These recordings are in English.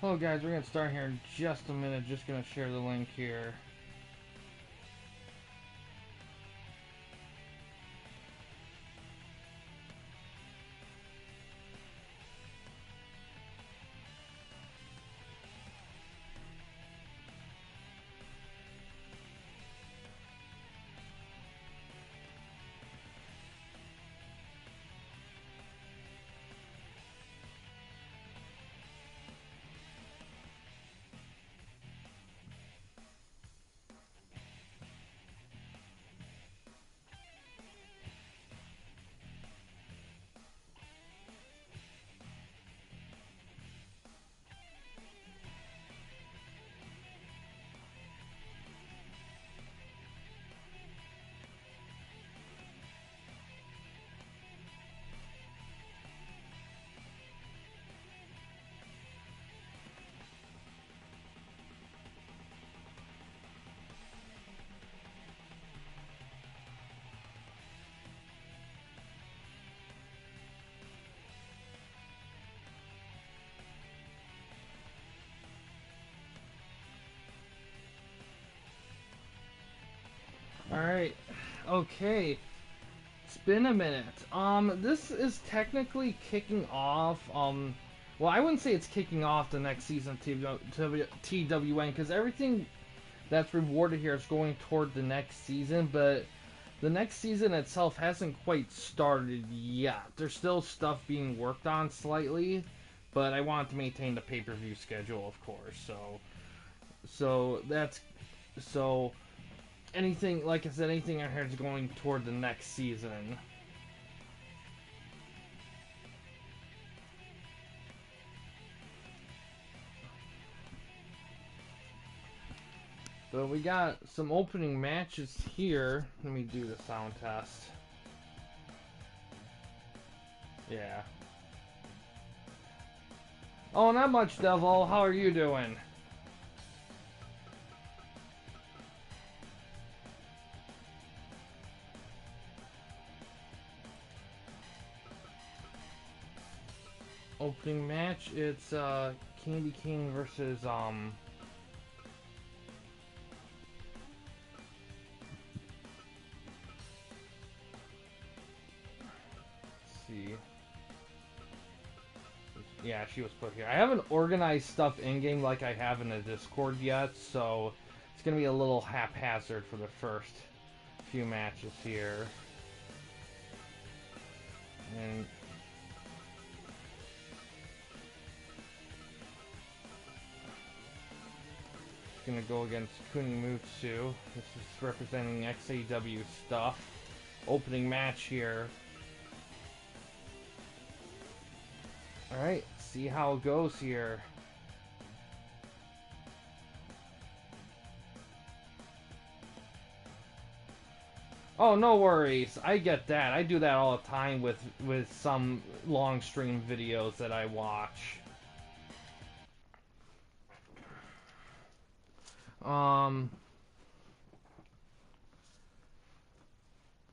Hello guys, we're going to start here in just a minute. Just going to share the link here. Alright, okay. It's been a minute. This is technically kicking off, well, I wouldn't say it's kicking off the next season of TWN, because everything that's rewarded here is going toward the next season, but the next season itself hasn't quite started yet. There's still stuff being worked on slightly, but I want to maintain the pay-per-view schedule, of course, so anything, like I said, anything out here is going toward the next season. But we got some opening matches here. Let me do the sound test. Yeah. Oh, not much, Devil. How are you doing? Opening match, it's Candy King versus let's see. Yeah, she was put here. I haven't organized stuff in-game like I have in the Discord yet, so it's gonna be a little haphazard for the first few matches here. And gonna go against Kunimutsu. This is representing XAW stuff. Opening match here. Alright, see how it goes here. Oh, no worries. I get that. I do that all the time with some long stream videos that I watch.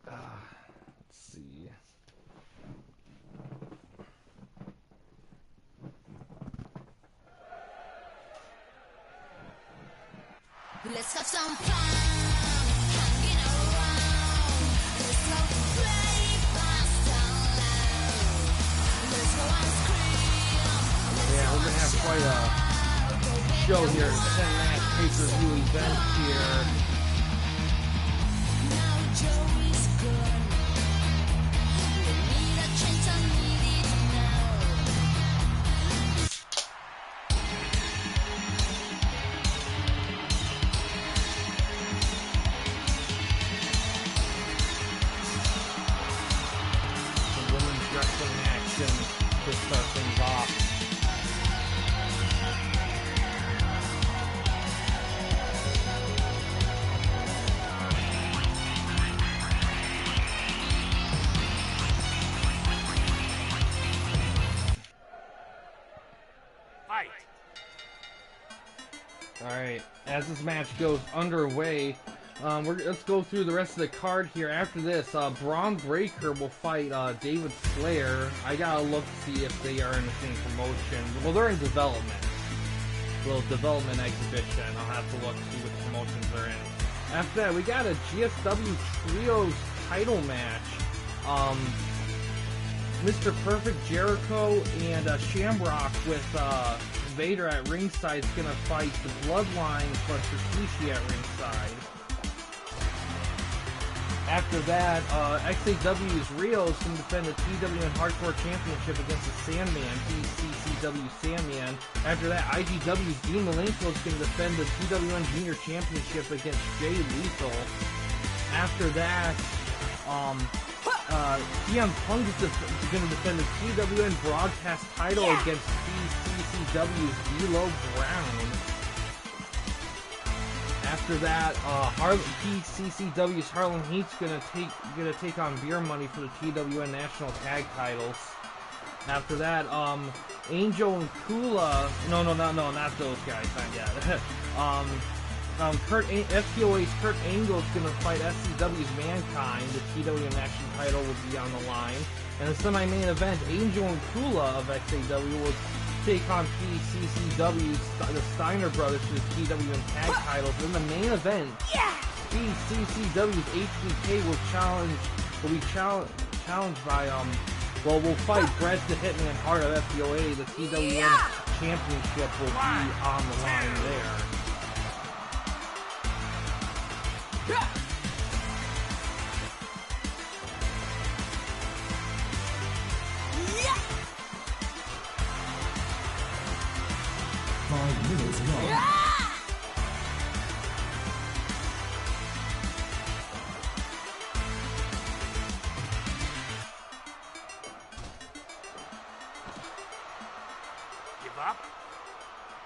Let's see. Let's have some fun, hanging around. Let's go play fast and loud. Let's go and scream. Yeah, we're gonna have quite a show here. 10-match pay-per-view event here. Now Joey's gone. We need a change, I need it now. Some women's wrestling action to start things off. Alright, as this match goes underway, let's go through the rest of the card here. After this, Braun Breaker will fight David Flair. I gotta look to see if they are in the same promotion. Well, they're in development. little development exhibition. I'll have to look to see what promotions they're in. After that, we got a GSW Trios title match. Mr. Perfect Jericho and Shamrock with Vader at ringside is gonna fight the Bloodline plus Rikishi at ringside. After that, XAW's Rio is going to defend the TWN Hardcore Championship against the Sandman, PCCW Sandman. After that, IGW's Dean Malenko is going to defend the TWN Junior Championship against Jay Lethal. After that, CM Punk is going to defend the TWN Broadcast title against PCCW's D'Lo Brown. After that, PCCW's Harlem Heat's gonna take on Beer Money for the TWN National Tag Titles. After that, Angel and Kula, no, not those guys, not yet. FTOA's Kurt Angle is gonna fight SCW's Mankind. The TWN National title will be on the line. And the semi-main event, Angel and Kula of XAW will take on PCCW's the Steiner Brothers for the TWN Tag Titles. In the main event, PCCW's HBK will be challenged by will fight Bret the Hitman Hart of FDOA. The TWN Championship will be on the line there.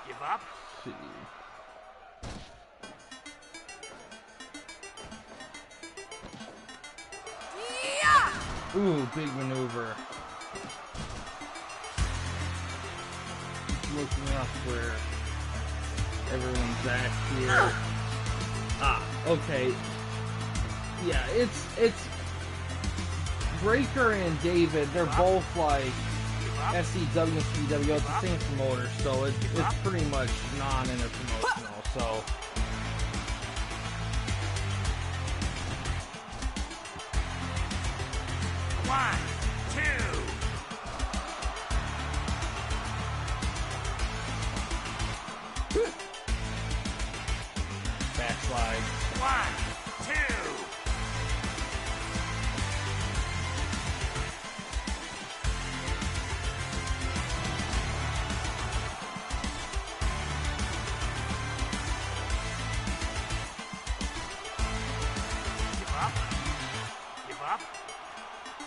Give up? Let's see. Ooh, big maneuver. Just looking up where everyone's at here. Okay. Yeah, it's Breaker and David, they're both like SCW and CW, it's the same promoter, so it's pretty much non-interpromotional, so. One, two. Backslide. 1, 2.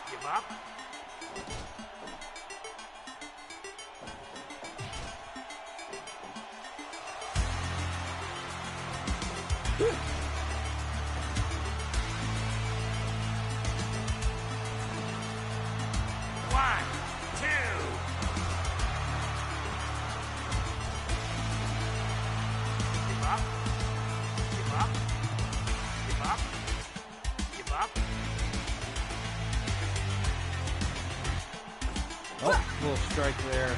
Give up. One, two. Give up. Oh, little strike there.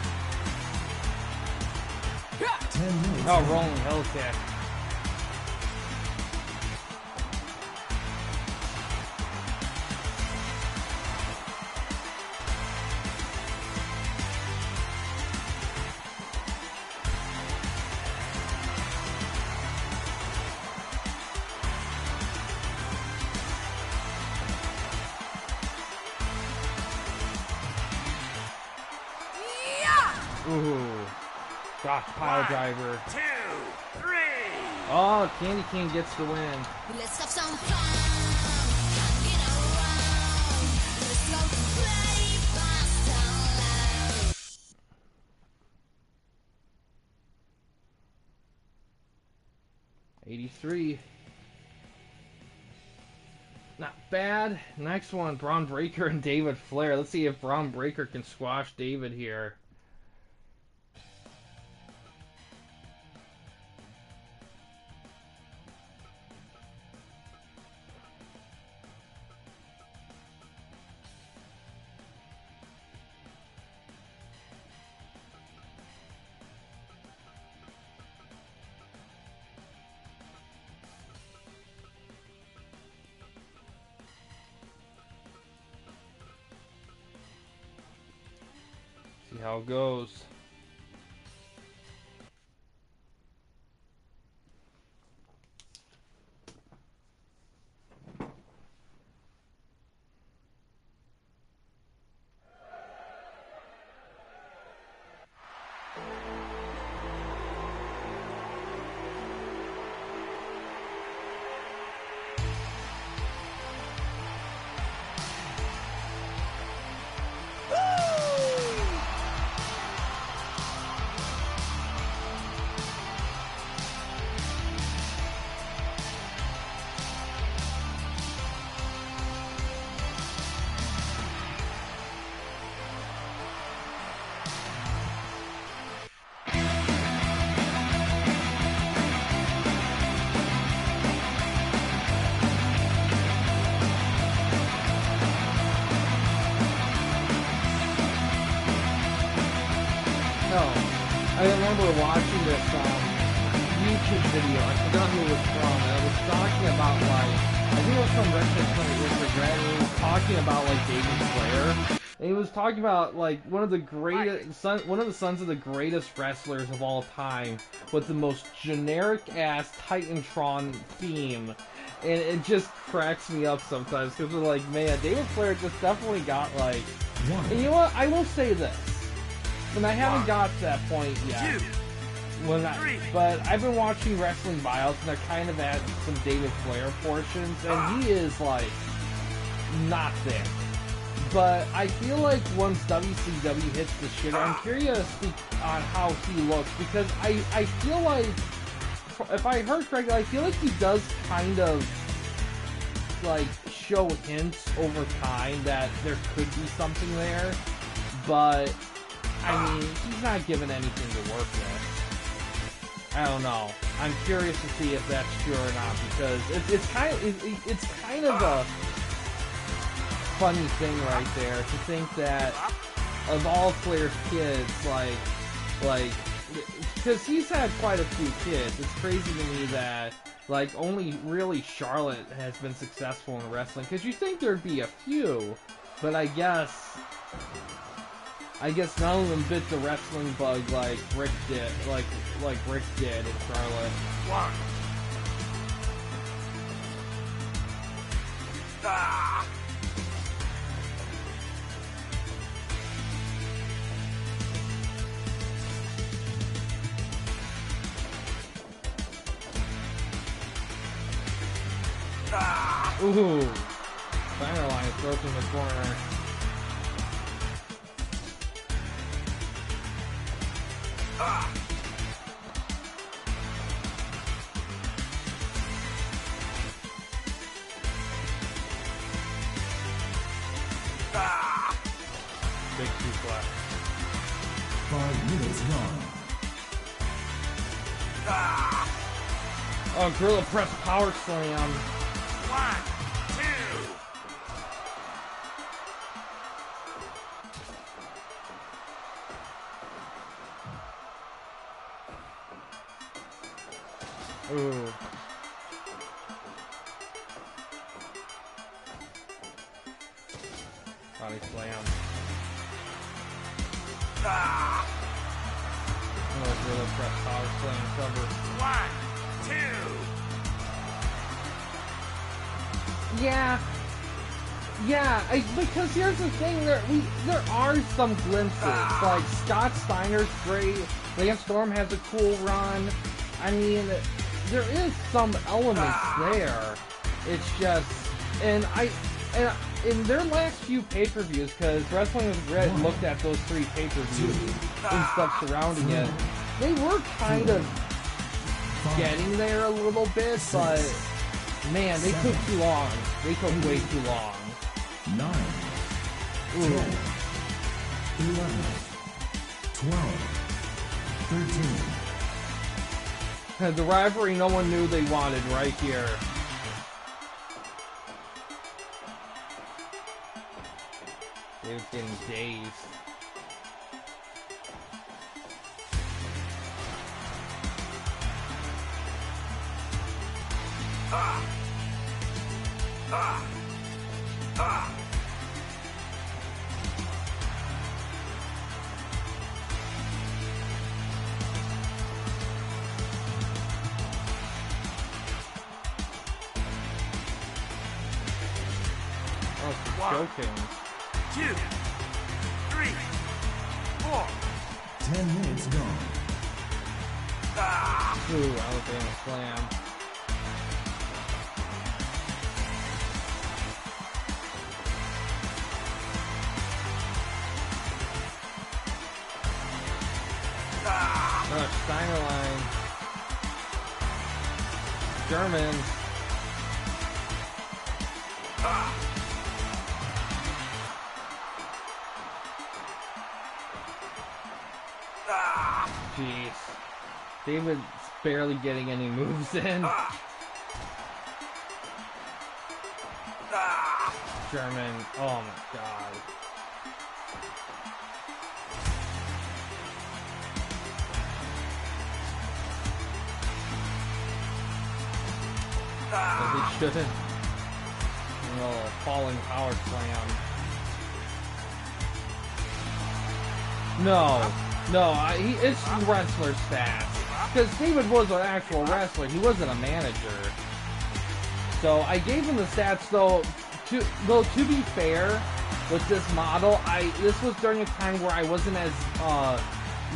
10 minutes. Oh, rolling Hellcat. Ooh. Gosh, pile driver. 1, 2, 3. Oh, Candy King gets the win. Let's have some fun. Get around. Let's go play fast and loud. 83. Not bad. Next one, Braun Breaker and David Flair. Let's see if Braun Breaker can squash David here. See how it goes. No, I remember watching this YouTube video. I forgot who it was from, and it was talking about like I think it was from Wrestling Planet with Regret. And it was talking about like David Flair, and he was talking about like one of the sons of the greatest wrestlers of all time, with the most generic ass Titantron theme. And it just cracks me up sometimes because we're like, man, David Flair just definitely got like. And you know what? I will say this. And I haven't got to that point yet. But I've been watching wrestling buyouts, and they're kind of at some David Flair portions, and he is like not there. But I feel like once WCW hits the shit, I'm curious on how he looks, because I feel like, if I heard correctly, I feel like he does kind of like show hints over time that there could be something there, but I mean, he's not given anything to work with. I don't know. I'm curious to see if that's true or not, because it's kind of a funny thing right there to think that of all Flair's kids, like because he's had quite a few kids. It's crazy to me that like only really Charlotte has been successful in wrestling, because you think there'd be a few, but I guess none of them bit the wrestling bug like Rick did, like Rick did in Charlotte. One. Ah. Ah. Ooh, Fire line throws in the corner. Ah. Ah. Big suplex. 5 minutes gone. Ah. Oh, Gorilla Press Power Slam. 1, 2. Ooh. Body slam. Ah. Oh, Gorilla Press Power Slam cover. 1, 2. Yeah, because here's the thing, there are some glimpses, like Scott Steiner's great, Lance Storm has a cool run, I mean, there is some elements there, it's just, and in their last few pay-per-views, because Wrestling with Red looked at those 3 pay-per-views and stuff surrounding it, they were kind of getting there a little bit, but man, they took too long. They took way too long. 9, 10, 11, 12, 13. The rivalry no one knew they wanted right here. David's getting dazed. Oh, she's One. joking. 2, 3, 4. 10 minutes gone. Ah! Ooh, Alabama slam. Oh, Steiner line. Germans. Jeez. David's barely getting any moves in. German. Oh my god. As he shouldn't. Oh, falling power slam. No. No, it's wrestler stats. Because David was an actual wrestler. He wasn't a manager. So I gave him the stats, though. To be fair, with this model, this was during a time where I wasn't as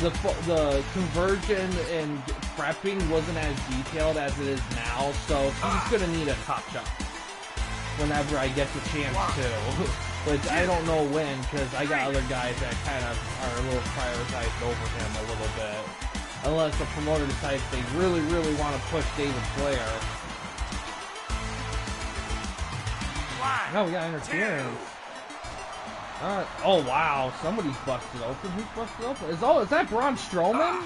the conversion and prepping wasn't as detailed as it is now. So he's gonna need a touch up whenever I get the chance to. Which I don't know when, because I got other guys that kind of are a little prioritized over him a little bit. Unless the promoter decides they really, really want to push David Flair. No, we got interference. Oh wow, somebody's busted open. Who's busted open? Is that Braun Strowman?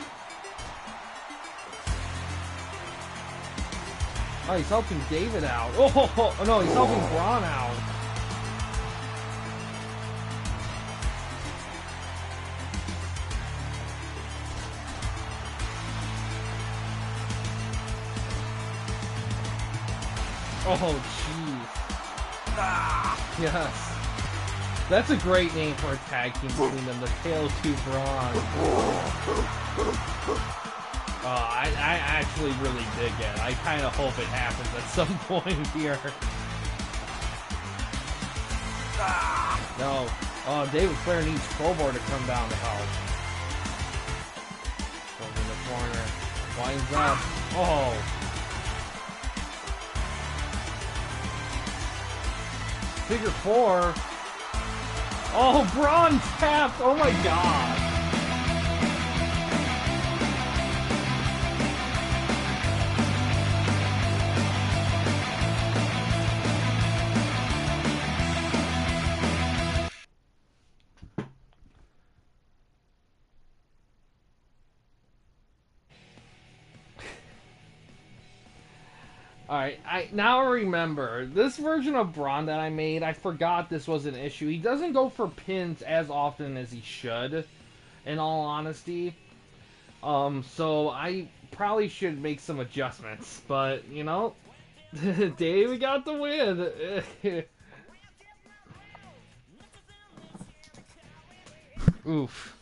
Oh, he's helping David out. Oh no, he's helping Braun out. Oh jeez. Yes. That's a great name for a tag team between them, the Tale 2 Braun. I actually really dig it. I kind of hope it happens at some point here. No. Oh, David Flair needs Crowbar to come down to help. Goes in the corner. Winds up. Oh. Figure 4. Oh, Braun tapped. Oh my god. Alright, now I remember. This version of Braun that I made, I forgot this was an issue. He doesn't go for pins as often as he should, in all honesty. So I probably should make some adjustments. But, you know, Dave got the win. Oof.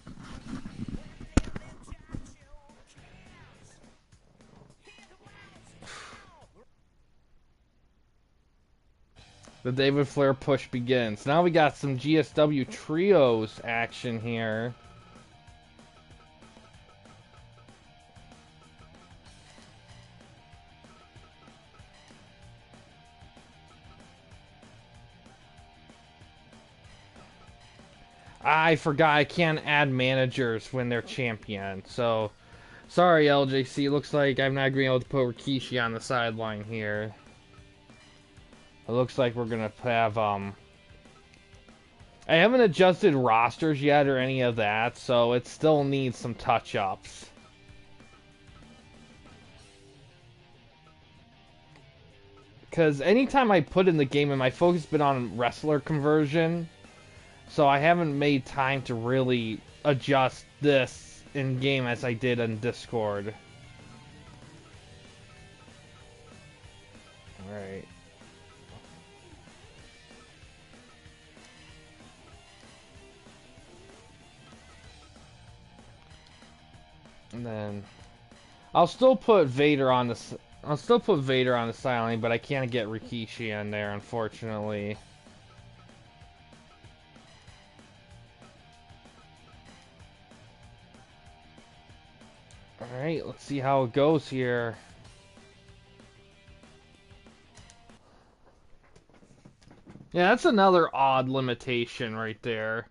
The David Flair push begins. Now we got some GSW trios action here. I forgot I can't add managers when they're champion. So, sorry LJC. Looks like I'm not going to be able to put Rikishi on the sideline here. It looks like we're gonna have I haven't adjusted rosters yet or any of that, so it still needs some touch-ups. Because anytime I put in the game, and my focus has been on wrestler conversion, so I haven't made time to really adjust this in game as I did in Discord. Alright. And then I'll still put Vader on the sideline, but I can't get Rikishi in there, unfortunately. Alright, let's see how it goes here. Yeah, that's another odd limitation right there.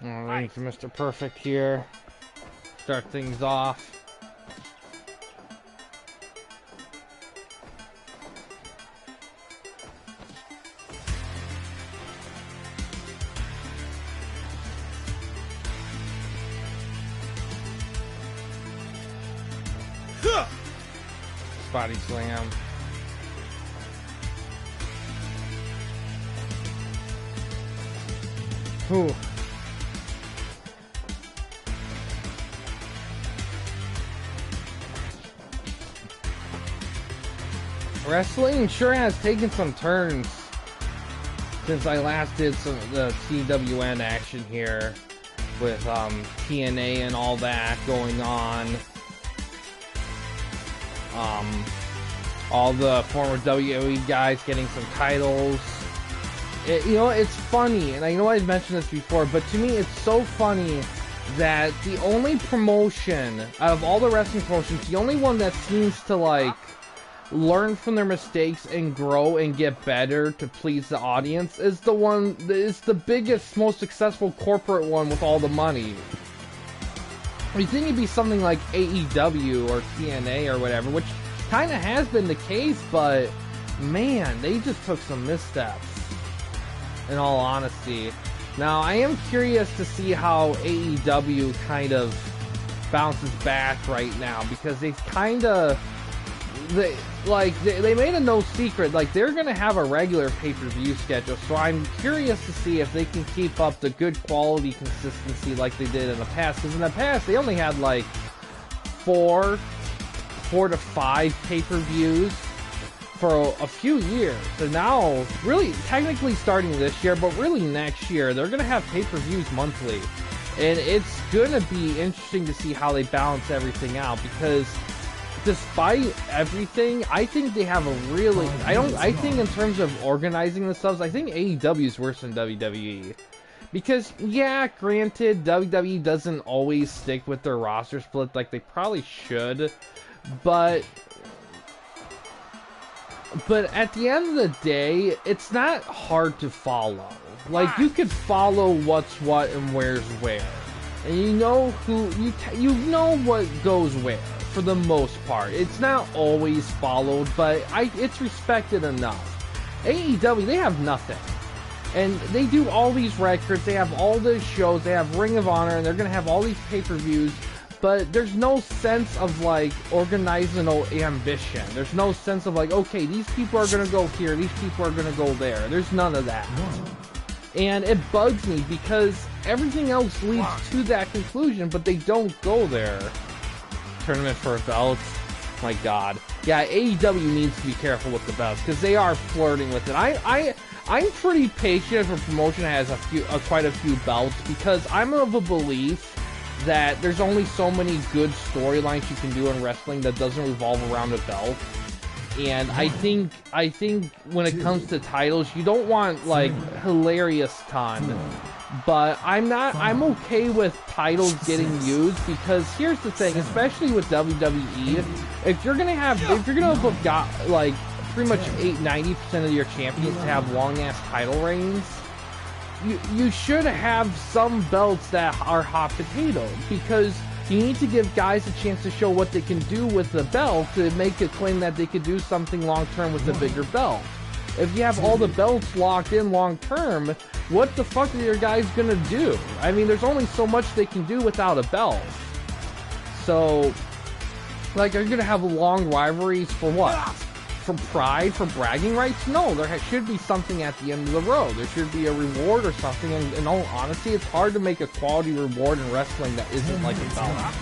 Waiting for Mr. Perfect here. Start things off. Body slam. Whew. Wrestling sure has taken some turns since I last did some of the TWN action here with TNA and all that going on. All the former WWE guys getting some titles. You know, it's funny, and I know I've mentioned this before, but to me it's so funny that the only promotion out of all the wrestling promotions, the only one that seems to like learn from their mistakes and grow and get better to please the audience is the one that is the biggest, most successful corporate one with all the money. You think it'd be something like AEW or TNA or whatever, which kind of has been the case, but man, they just took some missteps, in all honesty. Now, I am curious to see how AEW kind of bounces back right now, because they've kind of... They made a no secret, like, they're going to have a regular pay-per-view schedule, so I'm curious to see if they can keep up the good quality consistency like they did in the past, because in the past, they only had, like, four to five pay-per-views for a few years. So now, really, technically starting this year, but really next year, they're going to have pay-per-views monthly. And it's going to be interesting to see how they balance everything out, because despite everything, I think they have a really... I think in terms of organizing themselves, I think AEW is worse than WWE. Because, yeah, granted, WWE doesn't always stick with their roster split like they probably should, but at the end of the day, it's not hard to follow. Like, you could follow what's what and where's where. And you know you know what goes where, for the most part. It's not always followed, but it's respected enough. AEW, they have nothing. And they do all these records, they have all these shows, they have Ring of Honor, and they're gonna have all these pay-per-views, but there's no sense of, like, organizational ambition. There's no sense of, like, okay, these people are gonna go here, these people are gonna go there. There's none of that. And it bugs me, because everything else leads to that conclusion, but they don't go there. Tournament for belts. My God. Yeah, AEW needs to be careful with the belts, because they are flirting with it. I'm pretty patient if a promotion has quite a few belts, because I'm of a belief that there's only so many good storylines you can do in wrestling that doesn't revolve around a belt. And I think when it comes to titles, you don't want, like, hilarious ton. But I'm okay with titles getting used, because here's the thing, especially with WWE, if you're gonna book like pretty much 90% of your champions to have long ass title reigns, you should have some belts that are hot potato, because you need to give guys a chance to show what they can do with the belt to make a claim that they could do something long term with the bigger belt. If you have all the belts locked in long term, what the fuck are your guys gonna do? I mean, there's only so much they can do without a belt. So, like, are you gonna have long rivalries for what? For pride? For bragging rights? No, there should be something at the end of the road. There should be a reward or something, and in all honesty, it's hard to make a quality reward in wrestling that isn't like a belt.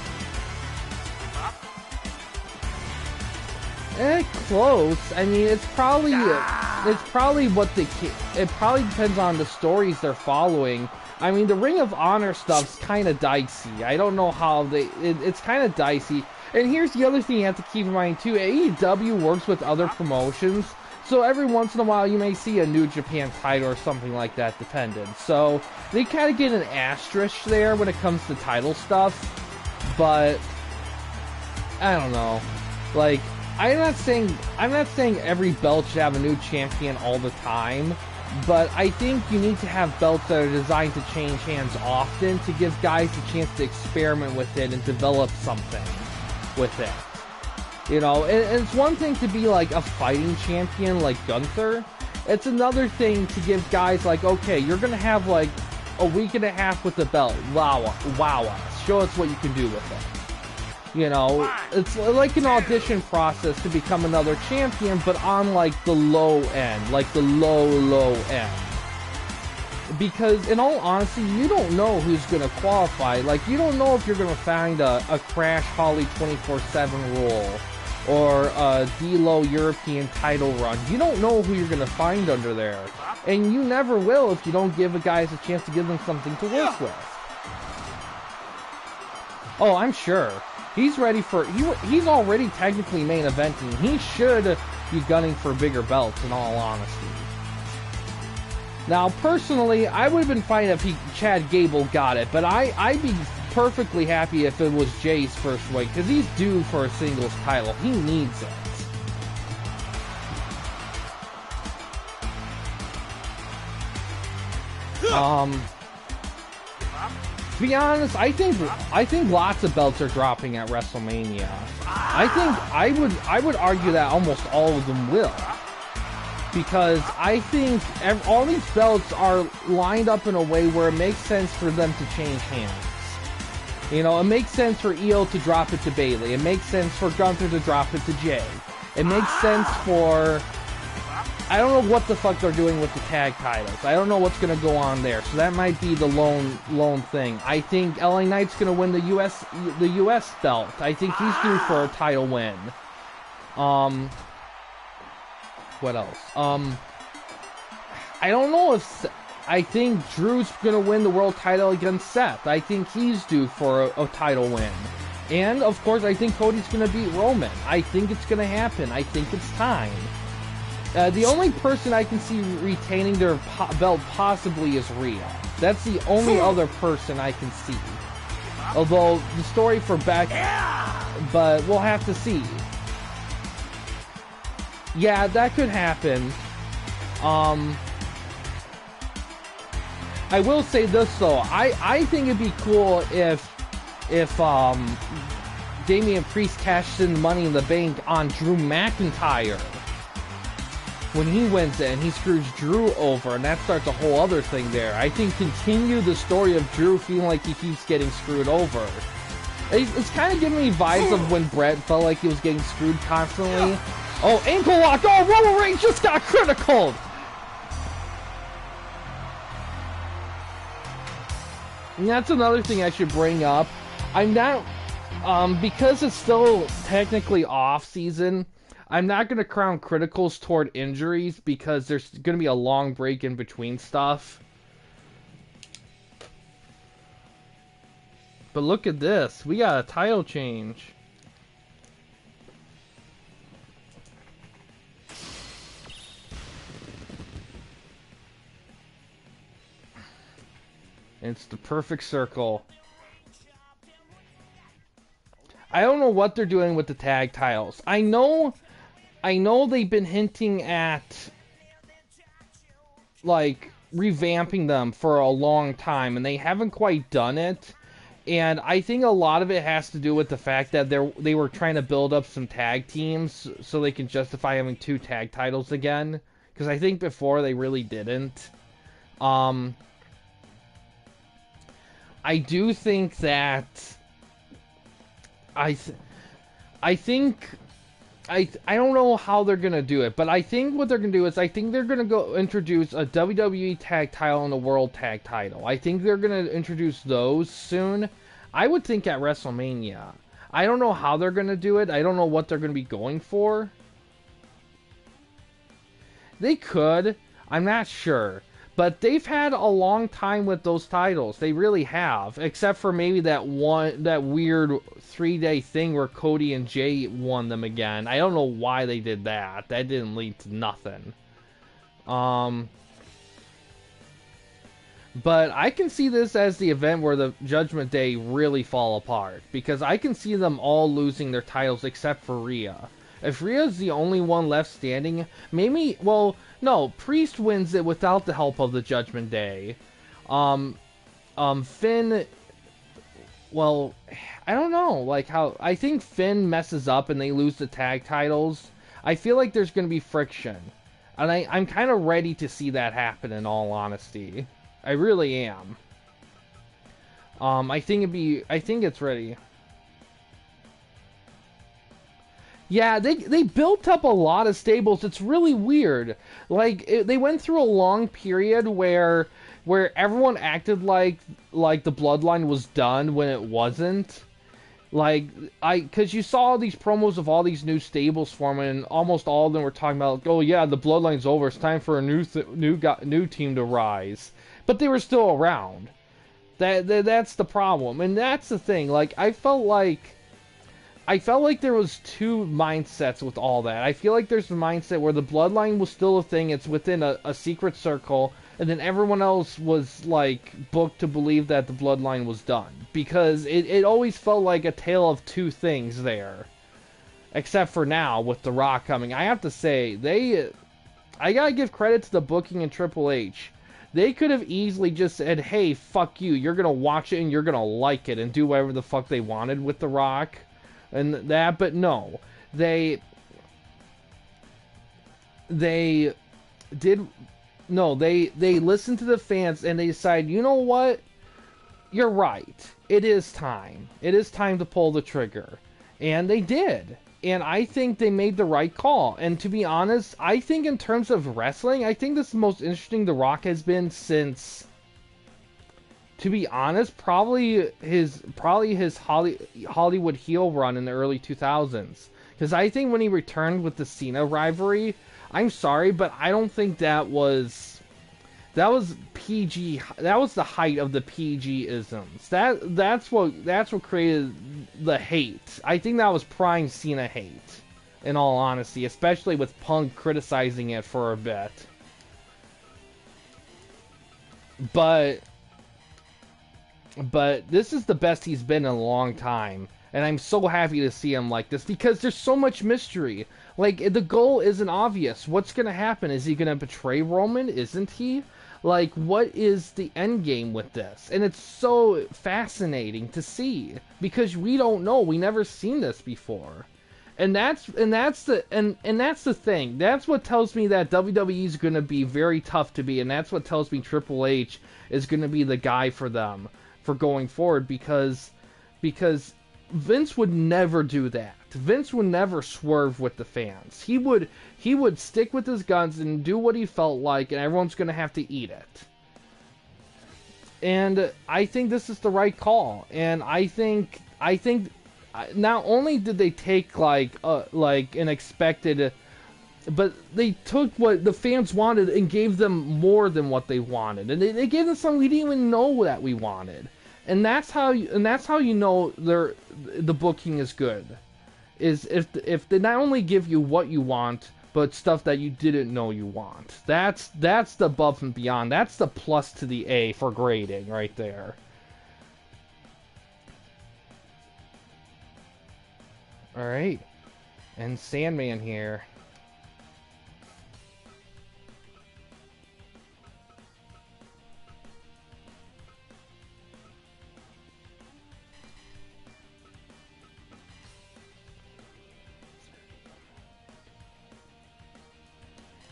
Close. I mean, it's probably what it probably depends on the stories they're following. I mean, the Ring of Honor stuff's kind of dicey. I don't know how it's kind of dicey. And here's the other thing you have to keep in mind too. AEW works with other promotions, so every once in a while you may see a New Japan title or something like that dependent. So they kind of get an asterisk there when it comes to title stuff. But I don't know. Like, I'm not saying every belt should have a new champion all the time, but I think you need to have belts that are designed to change hands often to give guys a chance to experiment with it and develop something with it. You know, and it's one thing to be like a fighting champion like Gunther. It's another thing to give guys like, okay, you're gonna have like a week and a half with the belt. Wow us. Show us what you can do with it. You know, it's like an audition process to become another champion, but on like the low end, like the low end. Because in all honesty, you don't know who's going to qualify. Like, you don't know if you're going to find a Crash Holly 24/7 rule or a D-Lo European title run. You don't know who you're going to find under there. And you never will if you don't give the guys a chance to give them something to work with. Oh, I'm sure. He's ready for... He's already technically main eventing. He should be gunning for bigger belts, in all honesty. Now, personally, I would have been fine if Chad Gable got it, but I'd be perfectly happy if it was Jay's first week, because he's due for a singles title. He needs it. To be honest, I think lots of belts are dropping at WrestleMania. I would argue that almost all of them will. Because I think all these belts are lined up in a way where it makes sense for them to change hands. You know, it makes sense for EO to drop it to Bayley. It makes sense for Gunther to drop it to Jay. It makes sense for... I don't know what the fuck they're doing with the tag titles. I don't know what's going to go on there. So that might be the lone thing. I think LA Knight's going to win the US belt. I think he's due for a title win. What else? I don't know if... I think Drew's gonna win the world title against Seth. I think he's due for a title win. And, of course, I think Cody's gonna beat Roman. I think it's gonna happen. I think it's time. The only person I can see retaining their belt possibly is Rhea. That's the only other person I can see. Although, the story for Beck... But we'll have to see. Yeah, that could happen. I will say this though. I think it'd be cool if Damian Priest cashed in Money in the Bank on Drew McIntyre. when he wins it and he screws Drew over, and that starts a whole other thing there. I think continue the story of Drew feeling like he keeps getting screwed over. It's kind of giving me vibes of when Brett felt like he was getting screwed constantly. Oh, ankle lock! Oh, Roman Reigns just got critical! And that's another thing I should bring up. I'm not, because it's still technically off season, I'm not going to crown criticals toward injuries because there's going to be a long break in between stuff. But look at this. We got a title change. It's the perfect circle. I don't know what they're doing with the tag titles. I know they've been hinting at, like, revamping them for a long time, and they haven't quite done it. And I think a lot of it has to do with the fact that they were trying to build up some tag teams so they can justify having 2 tag titles again. Because I think before they really didn't. I do think that I don't know how they're gonna do it, but I think what they're gonna do is I think they're gonna go introduce a WWE tag title and a World Tag title. I think they're gonna introduce those soon. I would think at WrestleMania. I don't know how they're gonna do it. I don't know what they're gonna be going for. They could. I'm not sure. But they've had a long time with those titles. They really have. Except for maybe that weird 3-day thing where Cody and Jay won them again. I don't know why they did that. That didn't lead to nothing. But I can see this as the event where the Judgment Day really fall apart. Because I can see them all losing their titles except for Rhea. If Rhea's the only one left standing, maybe, well, no, Priest wins it without the help of the Judgment Day. Finn, well, I don't know, like how, I think Finn messes up and they lose the tag titles. I feel like there's going to be friction. And I'm kind of ready to see that happen in all honesty. I really am. I think it's ready. Yeah, they built up a lot of stables. It's really weird. Like they went through a long period where everyone acted like the bloodline was done when it wasn't. Because you saw these promos of all these new stables forming, and almost all of them were talking about, oh yeah, the bloodline's over. It's time for a new team to rise. But they were still around. That's the problem, and that's the thing. Like I felt like there was 2 mindsets with all that. I feel like there's the mindset where the bloodline was still a thing, it's within a secret circle, and then everyone else was, like, booked to believe that the bloodline was done. Because it always felt like a tale of 2 things there. Except for now, with The Rock coming. I have to say, I gotta give credit to the booking in Triple H. They could have easily just said, hey, fuck you, you're gonna watch it and you're gonna like it, and do whatever the fuck they wanted with The Rock. And that, but no, they listened to the fans and they decided, you know what, you're right, it is time to pull the trigger, and they did, and I think they made the right call. And to be honest, I think in terms of wrestling, I think this is the most interesting The Rock has been since, to be honest, probably his Hollywood heel run in the early 2000s. Because I think when he returned with the Cena rivalry, I'm sorry, but I don't think that was PG. That was the height of the PG-isms. That's what created the hate. I think that was prime Cena hate, in all honesty, especially with Punk criticizing it for a bit. But this is the best he's been in a long time. And I'm so happy to see him like this because there's so much mystery. Like, the goal isn't obvious. What's going to happen? Is he going to betray Roman? Isn't he? Like, what is the end game with this? And it's so fascinating to see because we don't know. We never seen this before. And that's the thing. That's what tells me that WWE is going to be very tough to beat, and that's what tells me Triple H is going to be the guy for them for going forward, because Vince would never do that. Vince would never swerve with the fans. He would stick with his guns and do what he felt like, and everyone's going to have to eat it. And I think this is the right call. And I think not only did they take like an expected, but they took what the fans wanted and gave them more than what they wanted, and they gave them something we didn't even know that we wanted. And that's how you know the booking is good, is if they not only give you what you want, but stuff that you didn't know you want. That's the above and beyond. That's the plus to the A for grading right there. Alright. And Sandman here.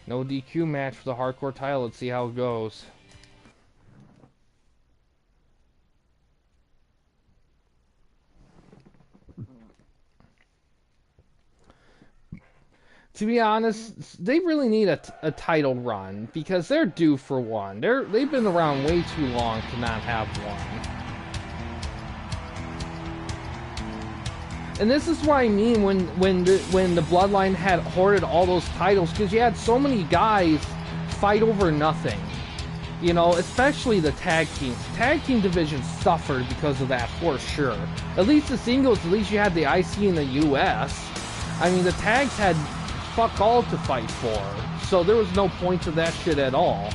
No DQ match for the hardcore title. Let's see how it goes. To be honest, they really need a title run, because they're due for one. They've been around way too long to not have one. And this is what I mean when the Bloodline had hoarded all those titles, because you had so many guys fight over nothing. You know, especially the tag teams. The tag team division suffered because of that, for sure. At least the singles, at least you had the IC in the US. I mean, the tags had fuck all to fight for, so there was no point to that shit at all.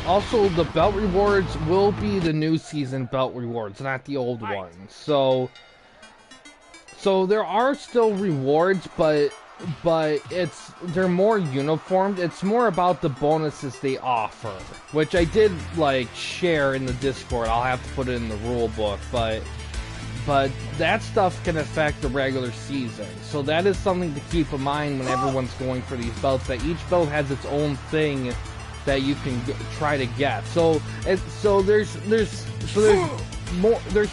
Also, the belt rewards will be the new season belt rewards, not the old ones. So there are still rewards, but they're more uniformed. It's more about the bonuses they offer, which I did like share in the Discord. I'll have to put it in the rule book, but that stuff can affect the regular season. So that is something to keep in mind when everyone's going for these belts. That each belt has its own thing that you can try to get. So there's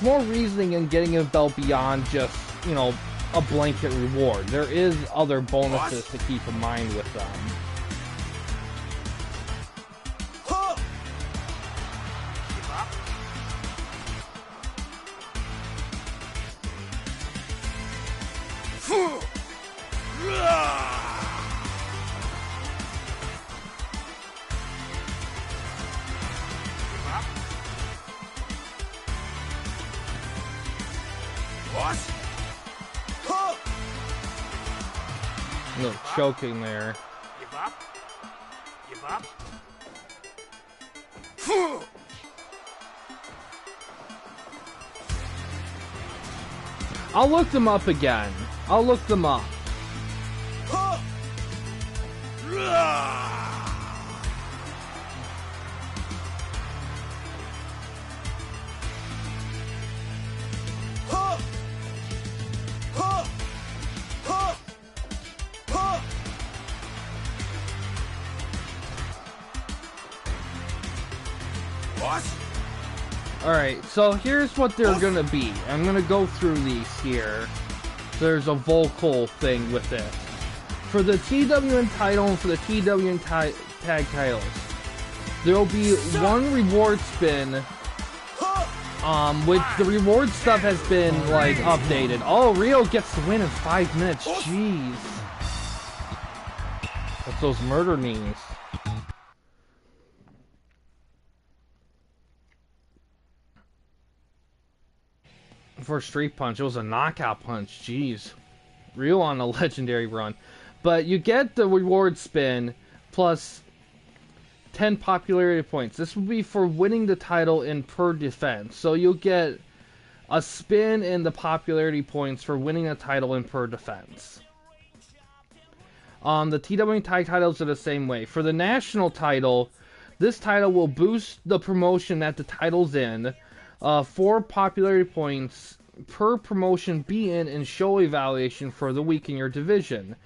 more reasoning in getting a belt beyond just, you know, a blanket reward. There is other bonuses to keep in mind with them. No choking there. Give up. Give up. I'll look them up again. I'll look them up. Alright, so here's what they're gonna be. I'm gonna go through these here. There's a vocal thing with it. For the TWN title and for the TWN tag titles, there'll be one reward spin, which the reward stuff has been, like, updated. Oh, Rio gets the win in 5 minutes. Jeez. That's those murder knees. for Street Punch. It was a knockout punch. Jeez. Real on a legendary run. But you get the reward spin plus 10 popularity points. This would be for winning the title in per defense. So you'll get a spin in the popularity points for winning a title in per defense. The TWN tag titles are the same way. For the national title, this title will boost the promotion that the title's in. 4 popularity points per promotion be in show evaluation for the week in your division,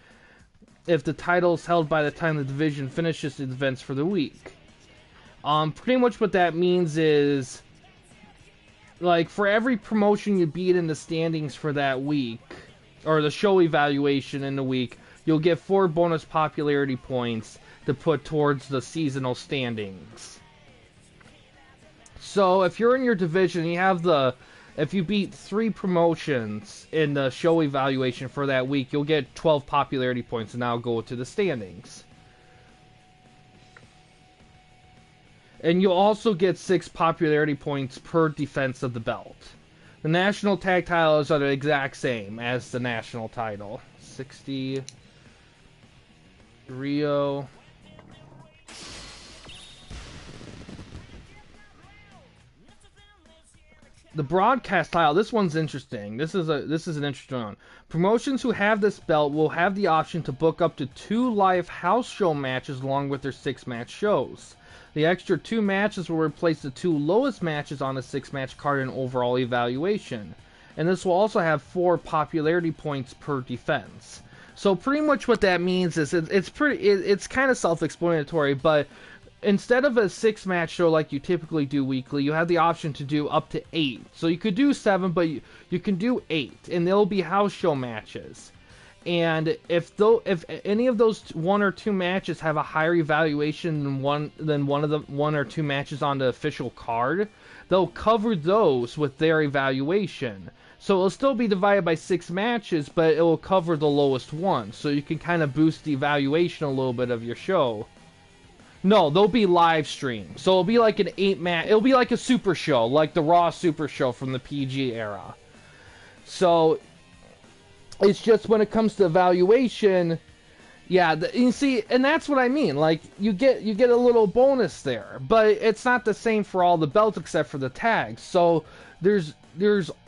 if the title is held by the time the division finishes the events for the week. Pretty much what that means is, like, for every promotion you beat in the standings for that week, or the show evaluation in the week, you'll get 4 bonus popularity points to put towards the seasonal standings. So if you're in your division, you have if you beat 3 promotions in the show evaluation for that week, you'll get 12 popularity points and that'll go to the standings. And you'll also get 6 popularity points per defense of the belt. The national tag titles are the exact same as the national title. 60 Rio. The broadcast title, this one's interesting. This is an interesting one. Promotions who have this belt will have the option to book up to 2 live house show matches along with their 6-match shows. The extra 2 matches will replace the 2 lowest matches on the 6-match card in overall evaluation. And this will also have 4 popularity points per defense. So pretty much what that means is it's kind of self-explanatory, but instead of a 6-match show like you typically do weekly, you have the option to do up to 8. So you could do 7, but you can do 8, and they'll be house show matches. And if any of those 1 or 2 matches have a higher evaluation than one of the 1 or 2 matches on the official card, they'll cover those with their evaluation. So it'll still be divided by 6 matches, but it will cover the lowest one. So you can kind of boost the evaluation a little bit of your show. No, they'll be live streamed. So it'll be like an 8-match. It'll be like a super show, like the Raw Super Show from the PG era. So it's just when it comes to evaluation, yeah, you see, and that's what I mean. Like you get a little bonus there, but it's not the same for all the belts except for the tags. So there's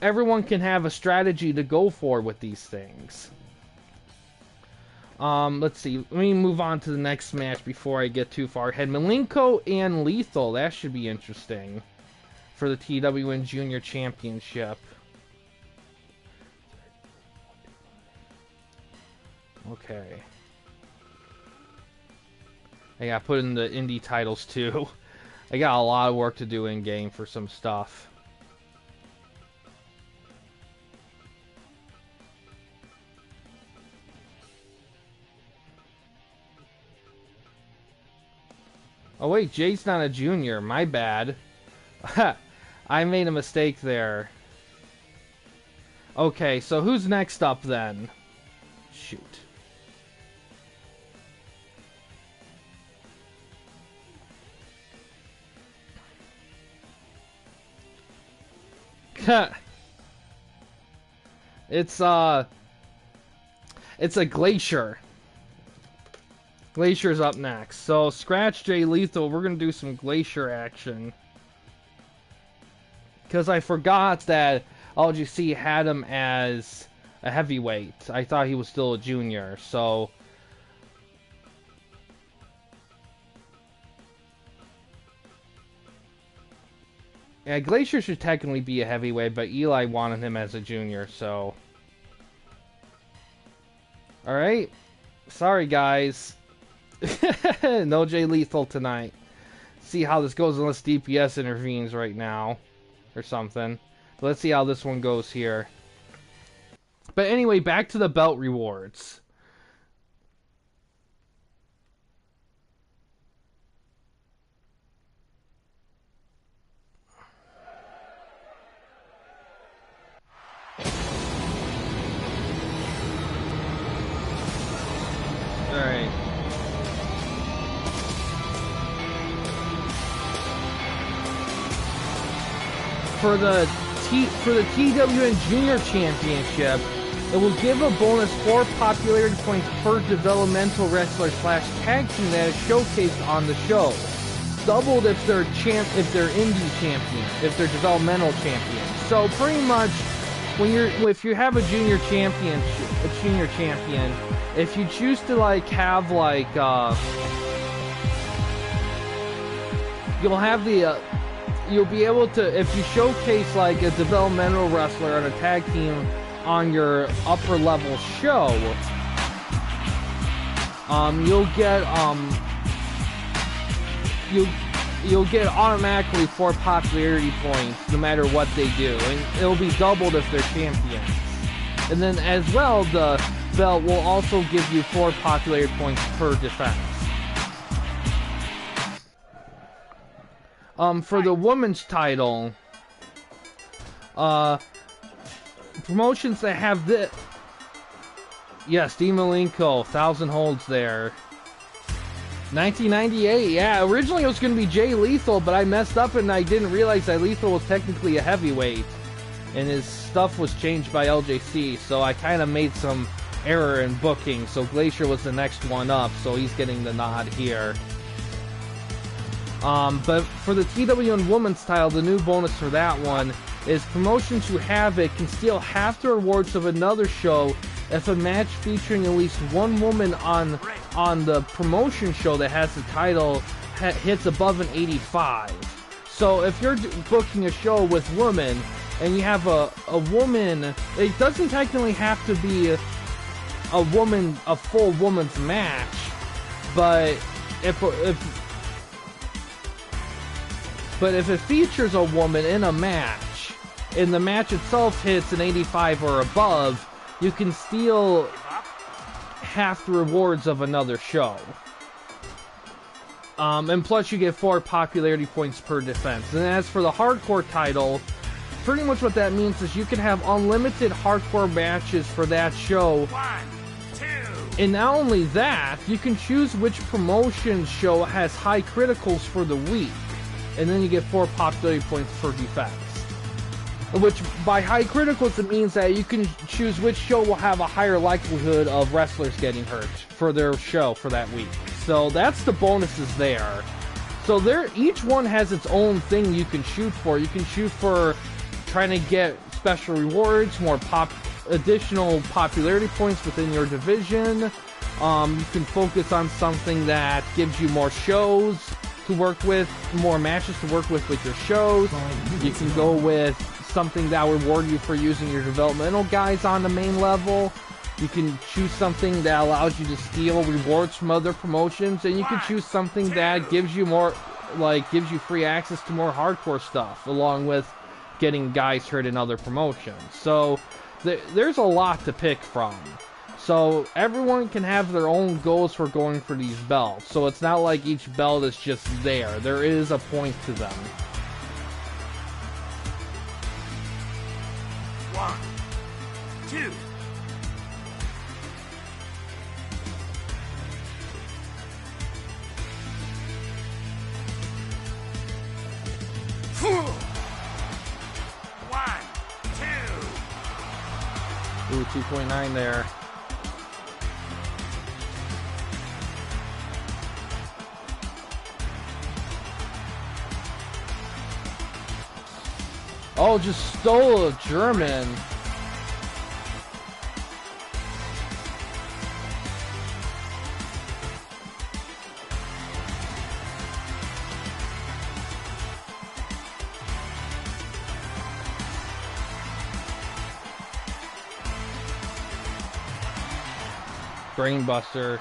everyone can have a strategy to go for with these things. Let's see. Let me move on to the next match before I get too far ahead. Malenko and Lethal. That should be interesting for the TWN Junior Championship. Okay. I gotta put in the indie titles too. I got a lot of work to do in game for some stuff. Oh wait, Jay's not a junior. My bad. I made a mistake there. Okay, so who's next up then? Shoot. It's a Glacier. Glacier's up next. So, scratch Jay Lethal. We're going to do some Glacier action. Because I forgot that LGC had him as a heavyweight. I thought he was still a junior. So, yeah, Glacier should technically be a heavyweight, but Eli wanted him as a junior, so. Alright. Sorry, guys. No Jay Lethal tonight. See how this goes unless DPS intervenes right now. Or something. But let's see how this one goes here. But anyway, back to the belt rewards. Alright. For the TWN Junior Championship, it will give a bonus 4 popularity points per developmental wrestler / tag team that is showcased on the show. Doubled if they're indie champion, if they're developmental champion. So pretty much, if you have a junior champion, if you choose to like have like you'll have the you'll be able to, if you showcase like a developmental wrestler on a tag team on your upper level show, you'll get automatically 4 popularity points no matter what they do, and it'll be doubled if they're champions. And then as well, the belt will also give you 4 popularity points per defense. For the women's title, promotions that have this, yes, Dean Malenko, 1,000 holds there. 1998, yeah, originally it was going to be Jay Lethal, but I messed up and I didn't realize that Lethal was technically a heavyweight, and his stuff was changed by LJC, so I kind of made some error in booking, so Glacier was the next one up, so he's getting the nod here. But for the TWN Women's title, the new bonus for that one is promotions who have it can steal half the rewards of another show if a match featuring at least one woman on the promotion show that has the title hits above an 85. So if you're booking a show with women and you have a woman, it doesn't technically have to be a full woman's match, but if it features a woman in a match, and the match itself hits an 85 or above, you can steal half the rewards of another show. And plus you get 4 popularity points per defense. And as for the hardcore title, pretty much what that means is you can have unlimited hardcore matches for that show. 1, 2. And not only that, you can choose which promotion show has high criticals for the week. And then you get 4 popularity points per defense. Which, by high criticals, it means that you can choose which show will have a higher likelihood of wrestlers getting hurt for their show for that week. So that's the bonuses there. So each one has its own thing you can shoot for. You can shoot for trying to get special rewards, more additional popularity points within your division. You can focus on something that gives you more shows to work with, more matches to work with your shows. You can go with something that will reward you for using your developmental guys on the main level. You can choose something that allows you to steal rewards from other promotions, and you can choose something that gives you more, gives you free access to more hardcore stuff, along with getting guys hurt in other promotions. So there's a lot to pick from. So everyone can have their own goals for going for these belts. So it's not like each belt is just there. There is a point to them. 1, 2. Ooh, 2.9 there. Oh, just stole a German. Brainbuster.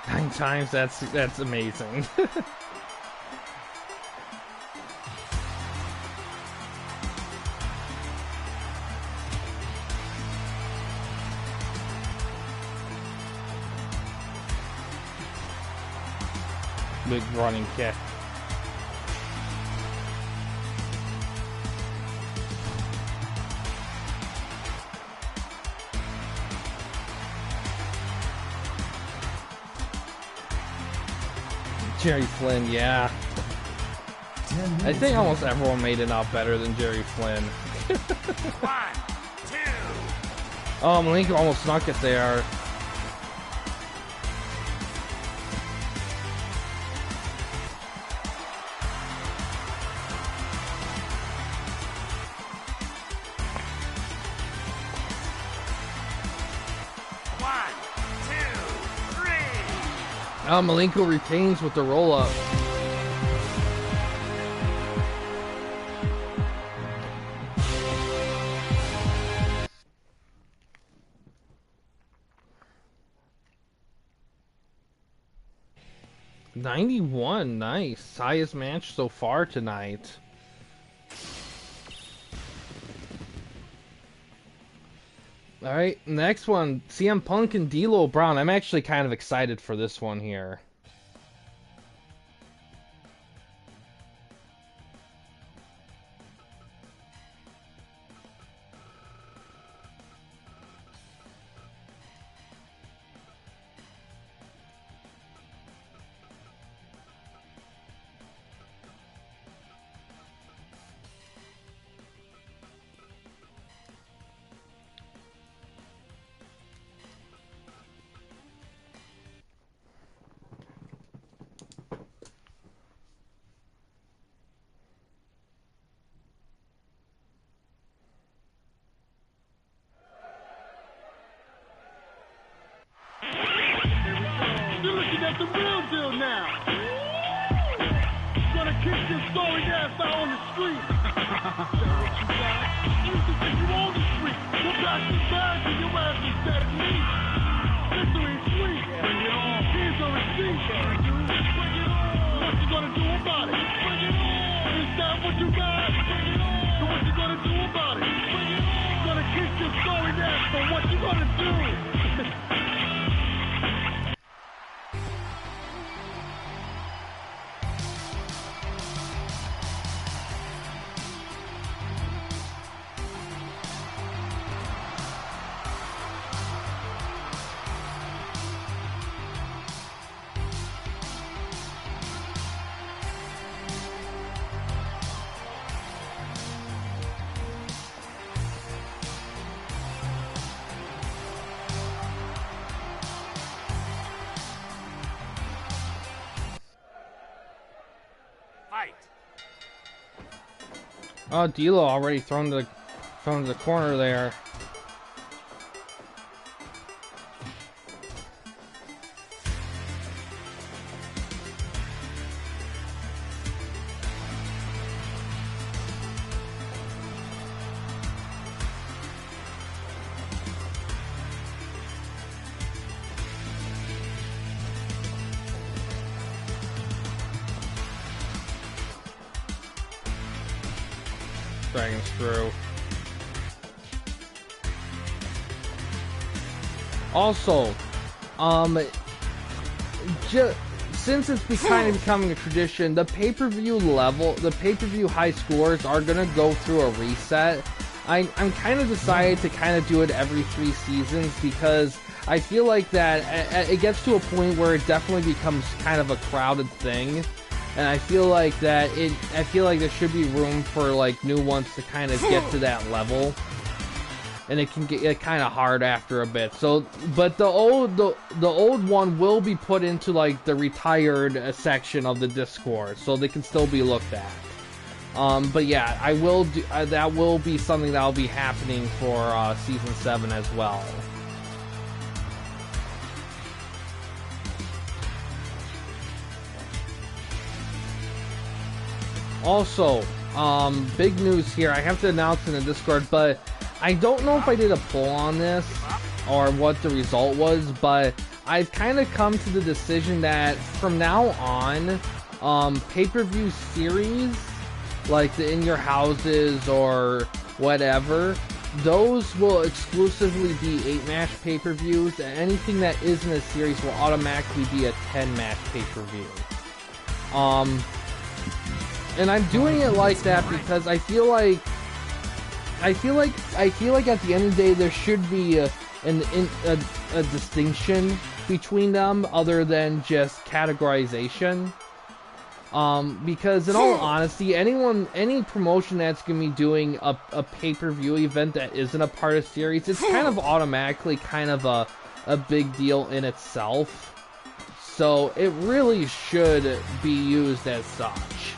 9 times, that's amazing. Big running kick. Jerry Flynn, yeah. 10 minutes I think gone. almost everyone made it out better than Jerry Flynn. 1, 2. Oh, Malenko almost snuck it there. Malenko retains with the roll-up. $91, nice. Highest match so far tonight. Alright, next one, CM Punk and D'Lo Brown. I'm actually kind of excited for this one here. You're looking at the real deal now. Gonna kick this sorry ass out on the street. What you got? You think if you on the street, you'll pass this bag and your ass is dead meat. Victory sweet. Bring it on. Here's a receipt. Bring it on. What you gonna do about it? Bring it on. Is that what you got? Bring it on. So what you gonna do about it? Bring it on. Gonna kick this sorry ass, so what you gonna do? Fight. Oh, D'Lo already thrown to the corner there. Dragon Screw. Also, since it's kind of becoming a tradition, the pay-per-view high scores are gonna go through a reset. I'm kind of decided to kind of do it every 3 seasons because I feel like that it gets to a point where it definitely becomes kind of a crowded thing. And I feel like there should be room for like new ones to kind of get to that level, and it can get kind of hard after a bit. So, but the old one will be put into like the retired section of the Discord, so they can still be looked at. But yeah, I will do that. Will be something that will be happening for season 7 as well. Also, big news here. I have to announce in the Discord, but I don't know if I did a poll on this or what the result was, but I've kind of come to the decision that from now on, pay-per-view series, like the In Your Houses or whatever, those will exclusively be 8-match pay-per-views, and anything that isn't a series will automatically be a 10-match pay-per-view. And I'm doing it like that because I feel like at the end of the day there should be a distinction between them other than just categorization. Because in all honesty, any promotion that's gonna be doing a pay-per-view event that isn't a part of series, it's kind of automatically kind of a big deal in itself. So it really should be used as such.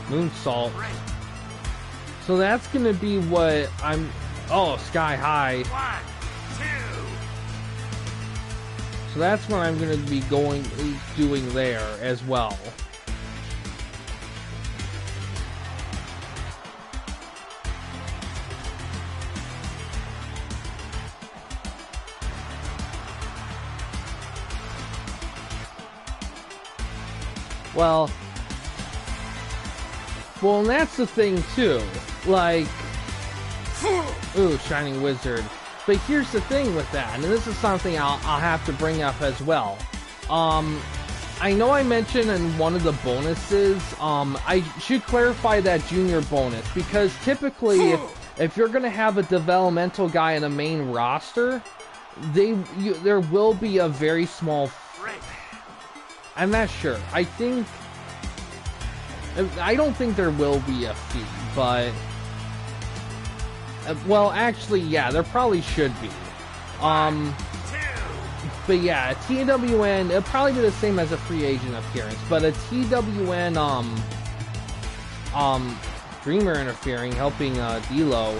Moonsault. So that's gonna be what I'm. Oh, Sky High. 1, 2. So that's what I'm gonna be doing there as well. Well, and that's the thing too. Like, ooh, Shining Wizard. But here's the thing with that, and this is something I'll have to bring up as well. I know I mentioned in one of the bonuses, I should clarify that junior bonus, because typically if you're gonna have a developmental guy in a main roster, there will be a very small. I'm not sure. I don't think there will be a fee, but well, actually, yeah, there probably should be. But yeah, TWN, it'll probably be the same as a free agent appearance, but a TWN Dreamer interfering, helping D'Lo.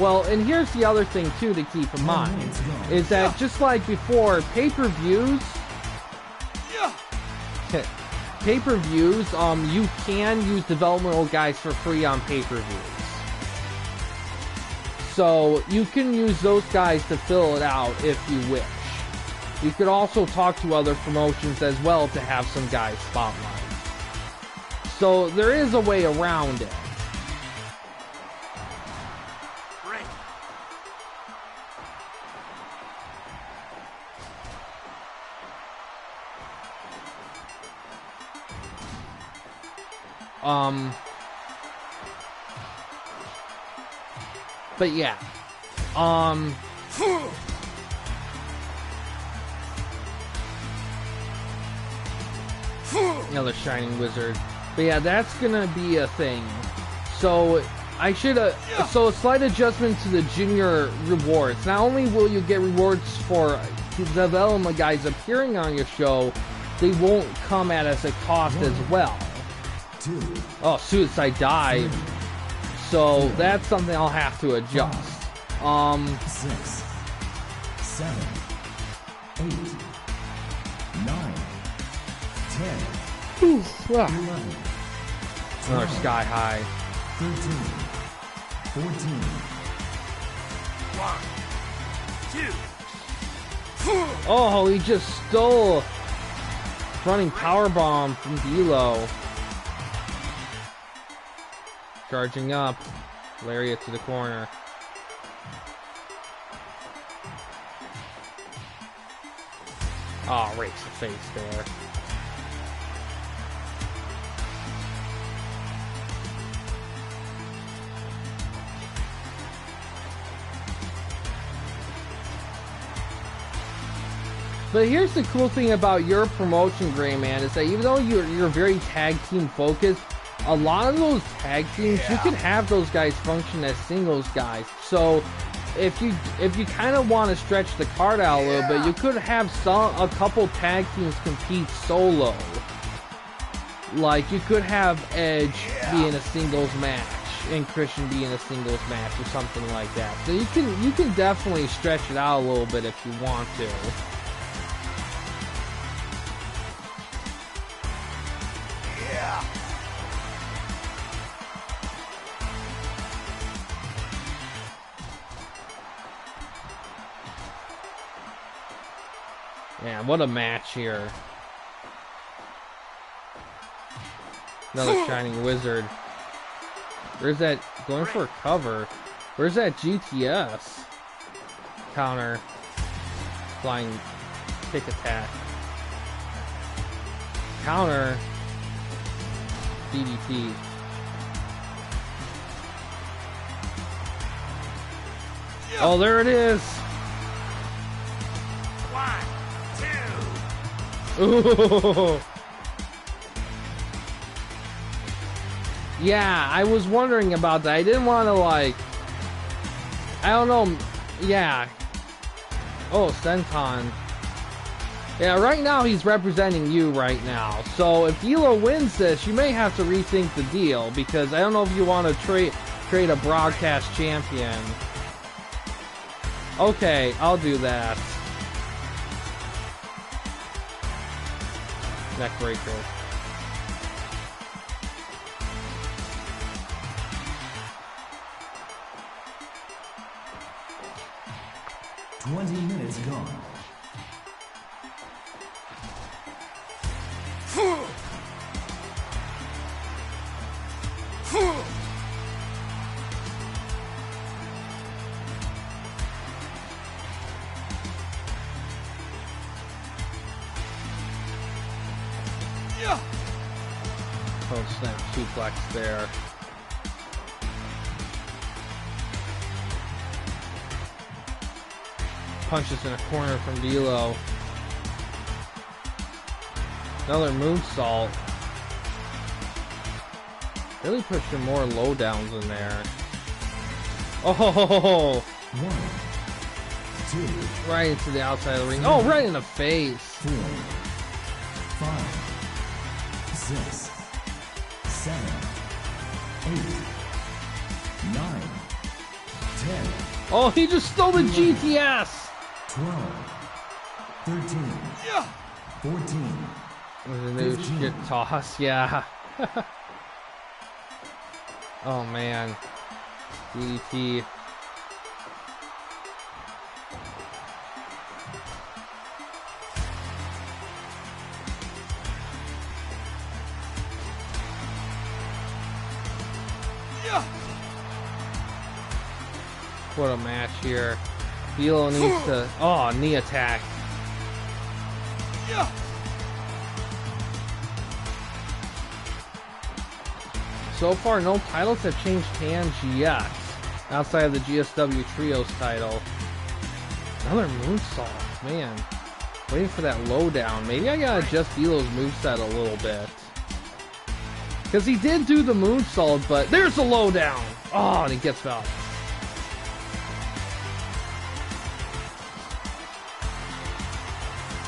Well, and here's the other thing too to keep in mind, is that just like before, pay-per-views, you can use developmental guys for free on pay-per-views. So you can use those guys to fill it out if you wish. You could also talk to other promotions as well to have some guys spotlight. So there is a way around it. But yeah, another Shining Wizard. But yeah, that's gonna be a thing. So I should so a slight adjustment to the junior rewards. Not only will you get rewards for development guys appearing on your show, they won't come at us a cost as well. Oh, Suicide Dive. So that's something I'll have to adjust. 6, 7, 8, 9, 10, 11, Another Sky High. 13, 14. 1, 2. Oh, he just stole running powerbomb from D'Lo. Charging up. Lariat to the corner. Oh, rakes the face there. But here's the cool thing about your promotion, Gray Man, is that even though you're very tag team focused, a lot of those tag teams, you can have those guys function as singles guys. So if you kind of want to stretch the card out a little bit, you could have a couple tag teams compete solo. Like you could have Edge be in a singles match and Christian be in a singles match or something like that. So you can definitely stretch it out a little bit if you want to. Man, what a match here. Another Shining Wizard. Where's that? Going for a cover. Where's that GTS? Counter. Flying kick attack. Counter. DDT. Oh, there it is. 1, 2. Ooh. Yeah, I was wondering about that. I didn't want to, like... I don't know. Yeah. Oh, Senton. Yeah, right now he's representing you right now. So if Elo wins this, you may have to rethink the deal, because I don't know if you want to trade a broadcast champion. Okay, I'll do that. Neckbreaker. Minutes gone. Oh, snap suplex there. Punches in a corner from D'Lo. Another moonsault. Really pushing more lowdowns in there. Oh! 1, 2, Right into the outside of the ring. Oh, right in the face. 4, 5, 6, 7, 8, 9, 10, Oh, he just stole the GTS. 12, 13, 14. With a new shit toss, yeah. Oh man. DDT. What a match here. D'Lo needs to... Oh, knee attack. So far, no titles have changed hands yet. Outside of the GSW Trios title. Another moonsault. Man. Waiting for that lowdown. Maybe I gotta adjust D'Lo's moveset a little bit. Because he did do the moonsault, but there's the lowdown. Oh, and he gets out.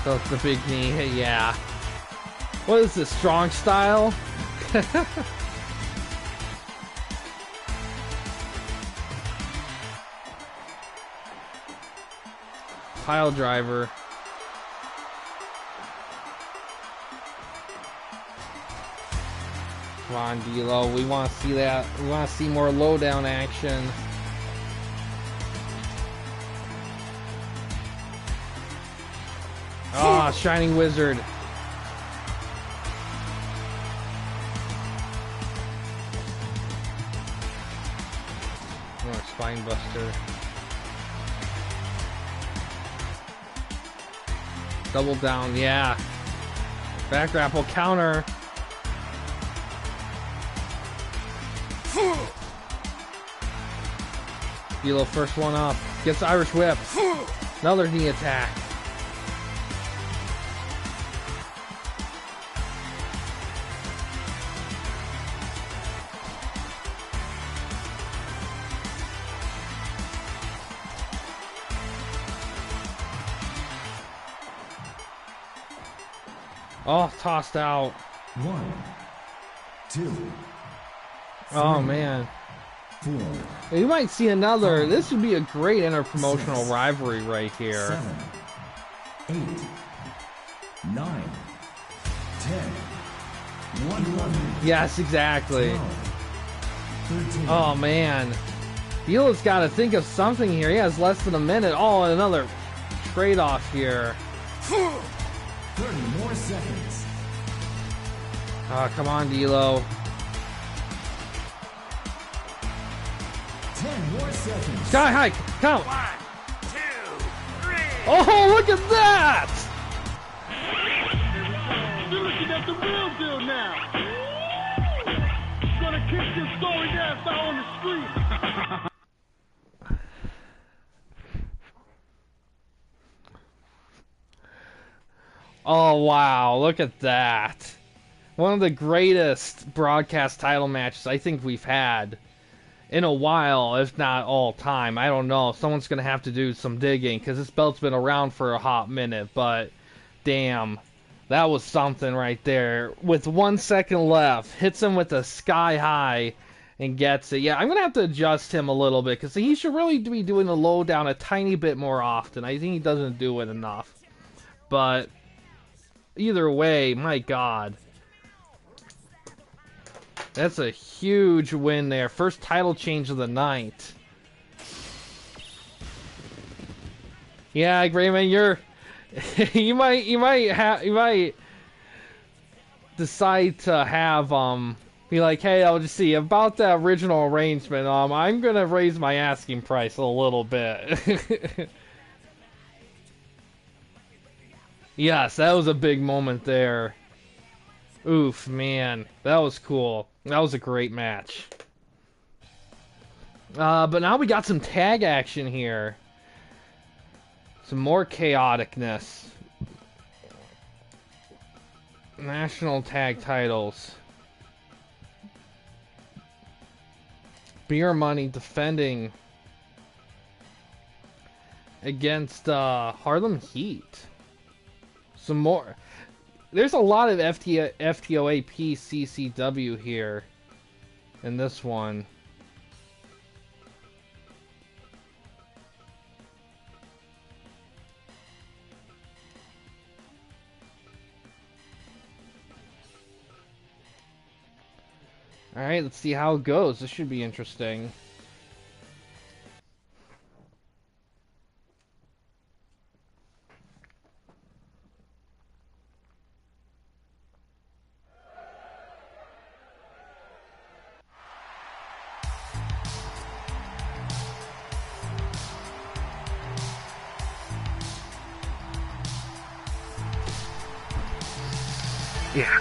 So it's the big knee, yeah. What is this, strong style? Pile driver. Come on, D'Lo. We want to see that. We want to see more lowdown action. Ah, Shining Wizard. More Spine Buster. Double down, yeah. Back grapple counter. D'Lo first one up. Gets Irish whip. Another knee attack. Oh, tossed out. 1, 2. Oh, man. 4. You might see another. This would be a great interpromotional rivalry right here. 7, 8, 9, 10, 1. Yes, exactly. 13. Oh, man. D'Lo's got to think of something here. He has less than a minute. Oh, and another trade-off here. 30 more seconds. Oh, come on, D'Lo. 10 more seconds. Sky high, count. 1, 2, 3. Oh, look at that! You're looking at the real deal now. Gonna kick this sorry ass out on the street. Oh wow, look at that. One of the greatest broadcast title matches I think we've had in a while, if not all time. I don't know. Someone's going to have to do some digging because this belt's been around for a hot minute, but damn. That was something right there. With 1 second left, hits him with a sky high and gets it. Yeah, I'm going to have to adjust him a little bit because he should really be doing the lowdown a tiny bit more often. I think he doesn't do it enough. But either way, my God. That's a huge win there. First title change of the night. Yeah, Grayman, you might decide to have be like, hey, I'll just see about the original arrangement. I'm gonna raise my asking price a little bit. Yes, that was a big moment there. Oof, man, that was cool. That was a great match. But now we got some tag action here. Some more chaoticness. National tag titles. Beer Money defending against Harlem Heat. Some more. There's a lot of FTOA PCCW here in this one. Alright, let's see how it goes. This should be interesting. Yeah.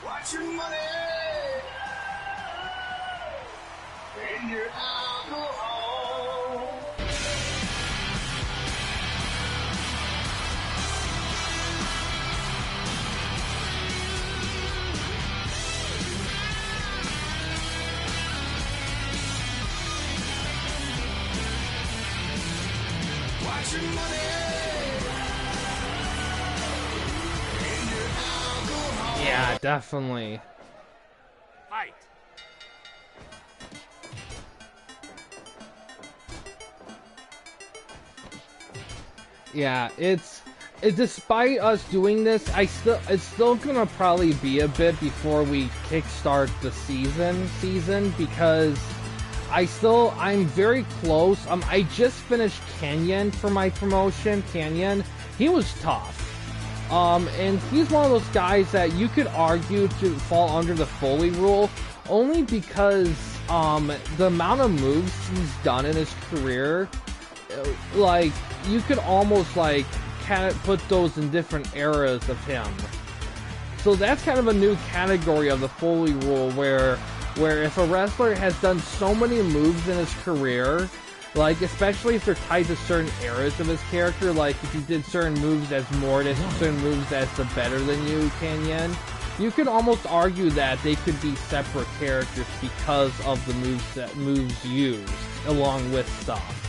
Watch your money and your alcohol. Watch your money. Yeah, definitely. Fight. Yeah, despite us doing this, it's still gonna probably be a bit before we kickstart the season because I'm very close. I just finished Kenyon for my promotion. Kenyon, he was tough. And he's one of those guys that you could argue to fall under the Foley rule only because the amount of moves he's done in his career, like you could almost like kind of put those in different eras of him. So that's kind of a new category of the Foley rule where if a wrestler has done so many moves in his career, like, especially if they're tied to certain eras of his character, like if he did certain moves as Mortis, certain moves as the Better Than You Kenyon, you could almost argue that they could be separate characters because of the moves used, along with stuff.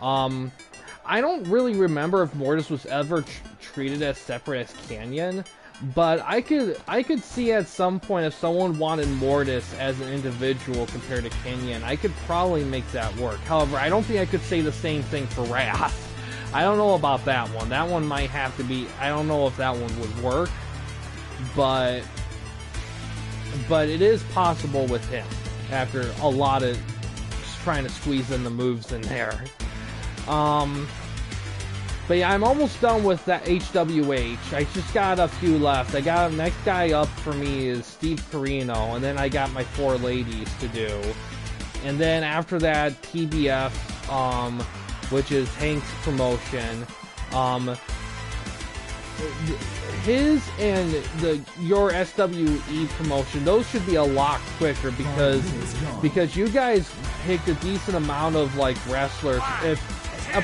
I don't really remember if Mortis was ever treated as separate as Kenyon, but I could see at some point if someone wanted Mortis as an individual compared to Kenyon, I could probably make that work. However, I don't think I could say the same thing for Wrath. I don't know about that one. That one might have to be, I don't know if that one would work, but it is possible with him after a lot of trying to squeeze in the moves in there. But yeah, I'm almost done with that HWH. I just got a few left. I got next guy up for me is Steve Carino, and then I got my 4 ladies to do. And then after that, TBF, which is Hank's promotion. His and your SWE promotion, those should be a lot quicker because you guys picked a decent amount of like wrestlers. If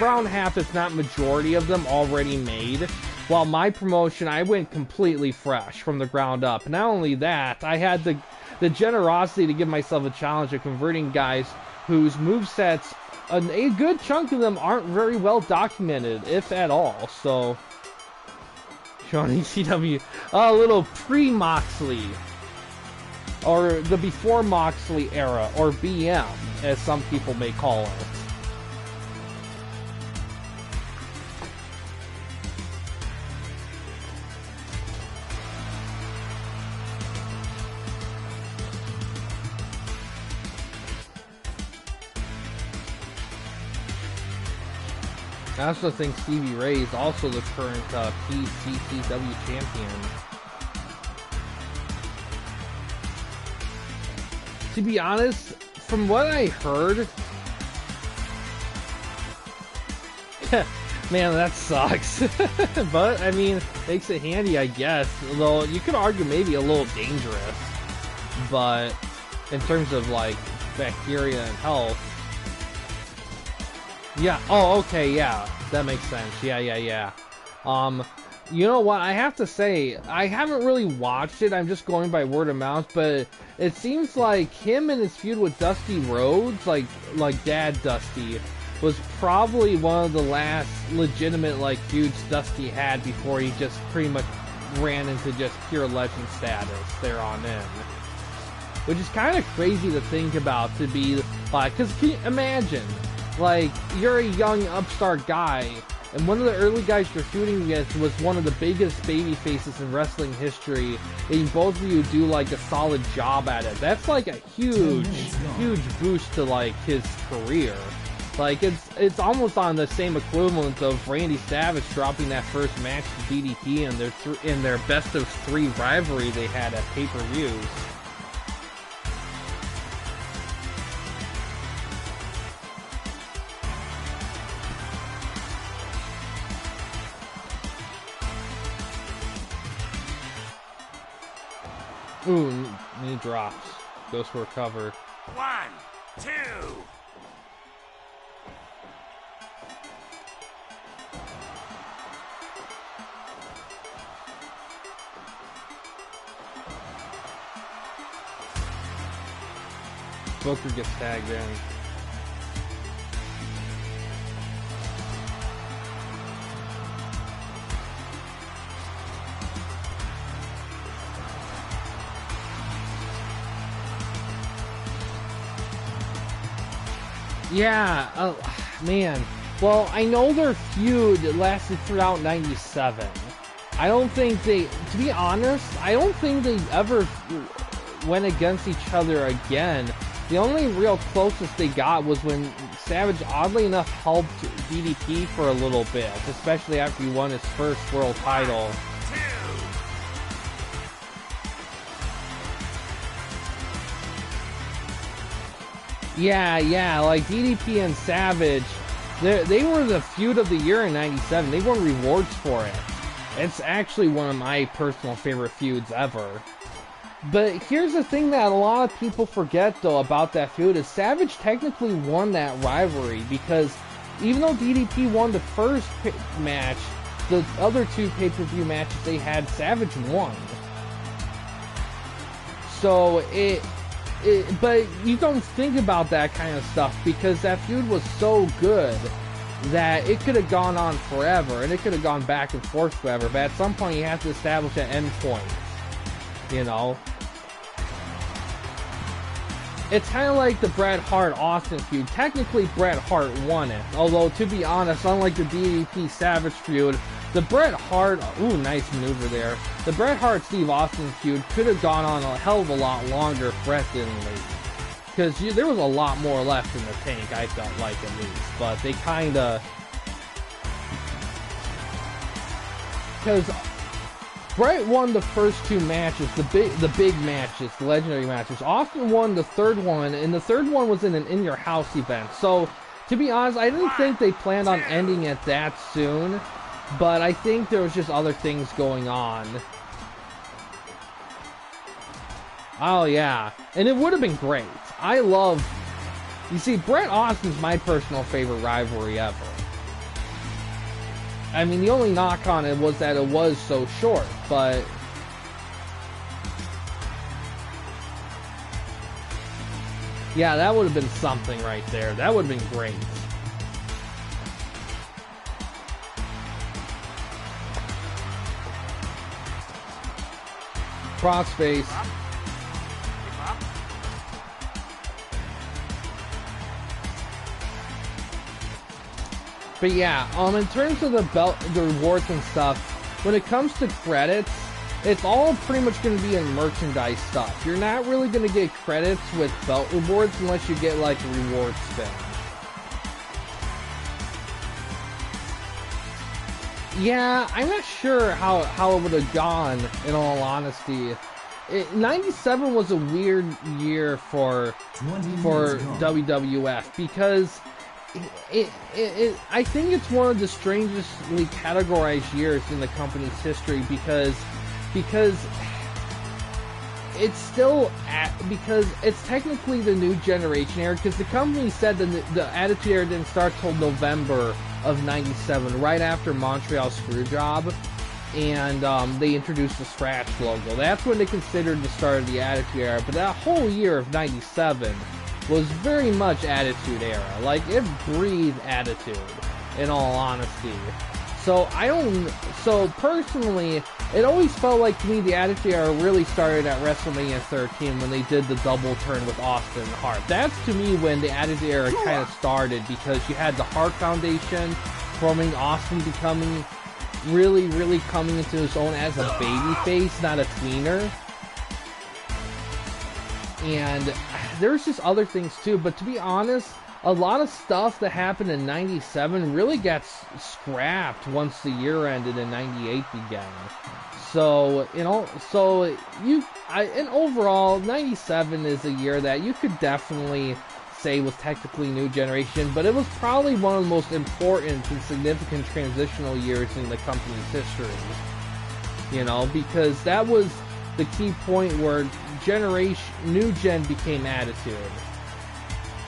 around half, if not majority of them already made. While my promotion, I went completely fresh from the ground up. Not only that, I had the generosity to give myself a challenge of converting guys whose movesets, a good chunk of them aren't very well documented, if at all. So, showing ECW, a little pre-Moxley, or the before Moxley era, or BM, as some people may call it. I also think Stevie Ray is also the current PCCW champion. To be honest, from what I heard... Man, that sucks. But, I mean, makes it handy, I guess. Although, you could argue maybe a little dangerous. But, in terms of, like, bacteria and health... Yeah, oh, okay, yeah, that makes sense, yeah. You know what, I have to say, I haven't really watched it, I'm just going by word of mouth, but it seems like him and his feud with Dusty Rhodes, like Dad Dusty, was probably one of the last legitimate, like, feuds Dusty had before he just pretty much ran into just pure legend status there on in. Which is kind of crazy to think about, to be, like, because can you imagine... Like, you're a young upstart guy, and one of the early guys you're shooting against was one of the biggest baby faces in wrestling history, and both of you do, like, a solid job at it. That's, like, a huge boost to, like, his career. Like, it's almost on the same equivalent of Randy Savage dropping that first match to DDP in their best of 3 rivalry they had at pay-per-views. Ooh, knee drops. Goes for a cover. 1, 2. Booker gets tagged in. Yeah, man. Well, I know their feud lasted throughout 97. I don't think they, to be honest, I don't think they ever went against each other again. The only real closest they got was when Savage, oddly enough, helped DDP for a little bit, especially after he won his first world title. Yeah, like DDP and Savage, they were the feud of the year in 97. They won rewards for it. It's actually one of my personal favorite feuds ever. But here's the thing that a lot of people forget, though, about that feud, is Savage technically won that rivalry, because even though DDP won the first match, the other 2 pay-per-view matches they had, Savage won. So, but you don't think about that kind of stuff, because that feud was so good that it could have gone on forever, and it could have gone back and forth forever, but at some point you have to establish an end point, you know? It's kind of like the Bret Hart-Austin feud. Technically, Bret Hart won it, although, to be honest, unlike the DDP Savage feud, the Bret Hart, ooh, nice maneuver there, the Bret Hart-Steve Austin feud could have gone on a hell of a lot longer if Bret didn't leave. Because there was a lot more left in the tank, I felt like, at least. But they kind of... because Brett won the first 2 matches, the big matches, the legendary matches. Austin won the 3rd one, and the 3rd one was in an in-your-house event. So, to be honest, I didn't think they planned on ending it that soon, but I think there was just other things going on. Oh yeah, and it would have been great. You see, Bret Austin's my personal favorite rivalry ever. I mean, the only knock on it was that it was so short, but... yeah, that would have been something right there. That would have been great. Crossface. But yeah, in terms of the rewards and stuff, when it comes to credits, it's all pretty much going to be in merchandise stuff. You're not really going to get credits with belt rewards unless you get like a reward spin. Yeah, I'm not sure how it would have gone, in all honesty. 97 was a weird year for WWF because I think it's one of the strangely categorized years in the company's history because it's still because it's technically the new generation era, because the company said that the Attitude Era didn't start till November of 97, right after Montreal Screwjob, and they introduced the Scratch logo. That's when they considered the start of the Attitude Era, but that whole year of 97 was very much Attitude Era. Like, it breathed Attitude, in all honesty. So personally, it always felt like to me the Attitude Era really started at WrestleMania 13 when they did the double turn with Austin and Hart. That's to me when the Attitude Era kind of started, because you had the Hart Foundation forming, Austin becoming really coming into his own as a babyface, not a tweener. And there's just other things too, but to be honest, a lot of stuff that happened in 97 really got scrapped once the year ended and 98 began. So, and overall, 97 is a year that you could definitely say was technically new generation, but it was probably one of the most important and significant transitional years in the company's history. You know, because that was the key point where new gen became Attitude.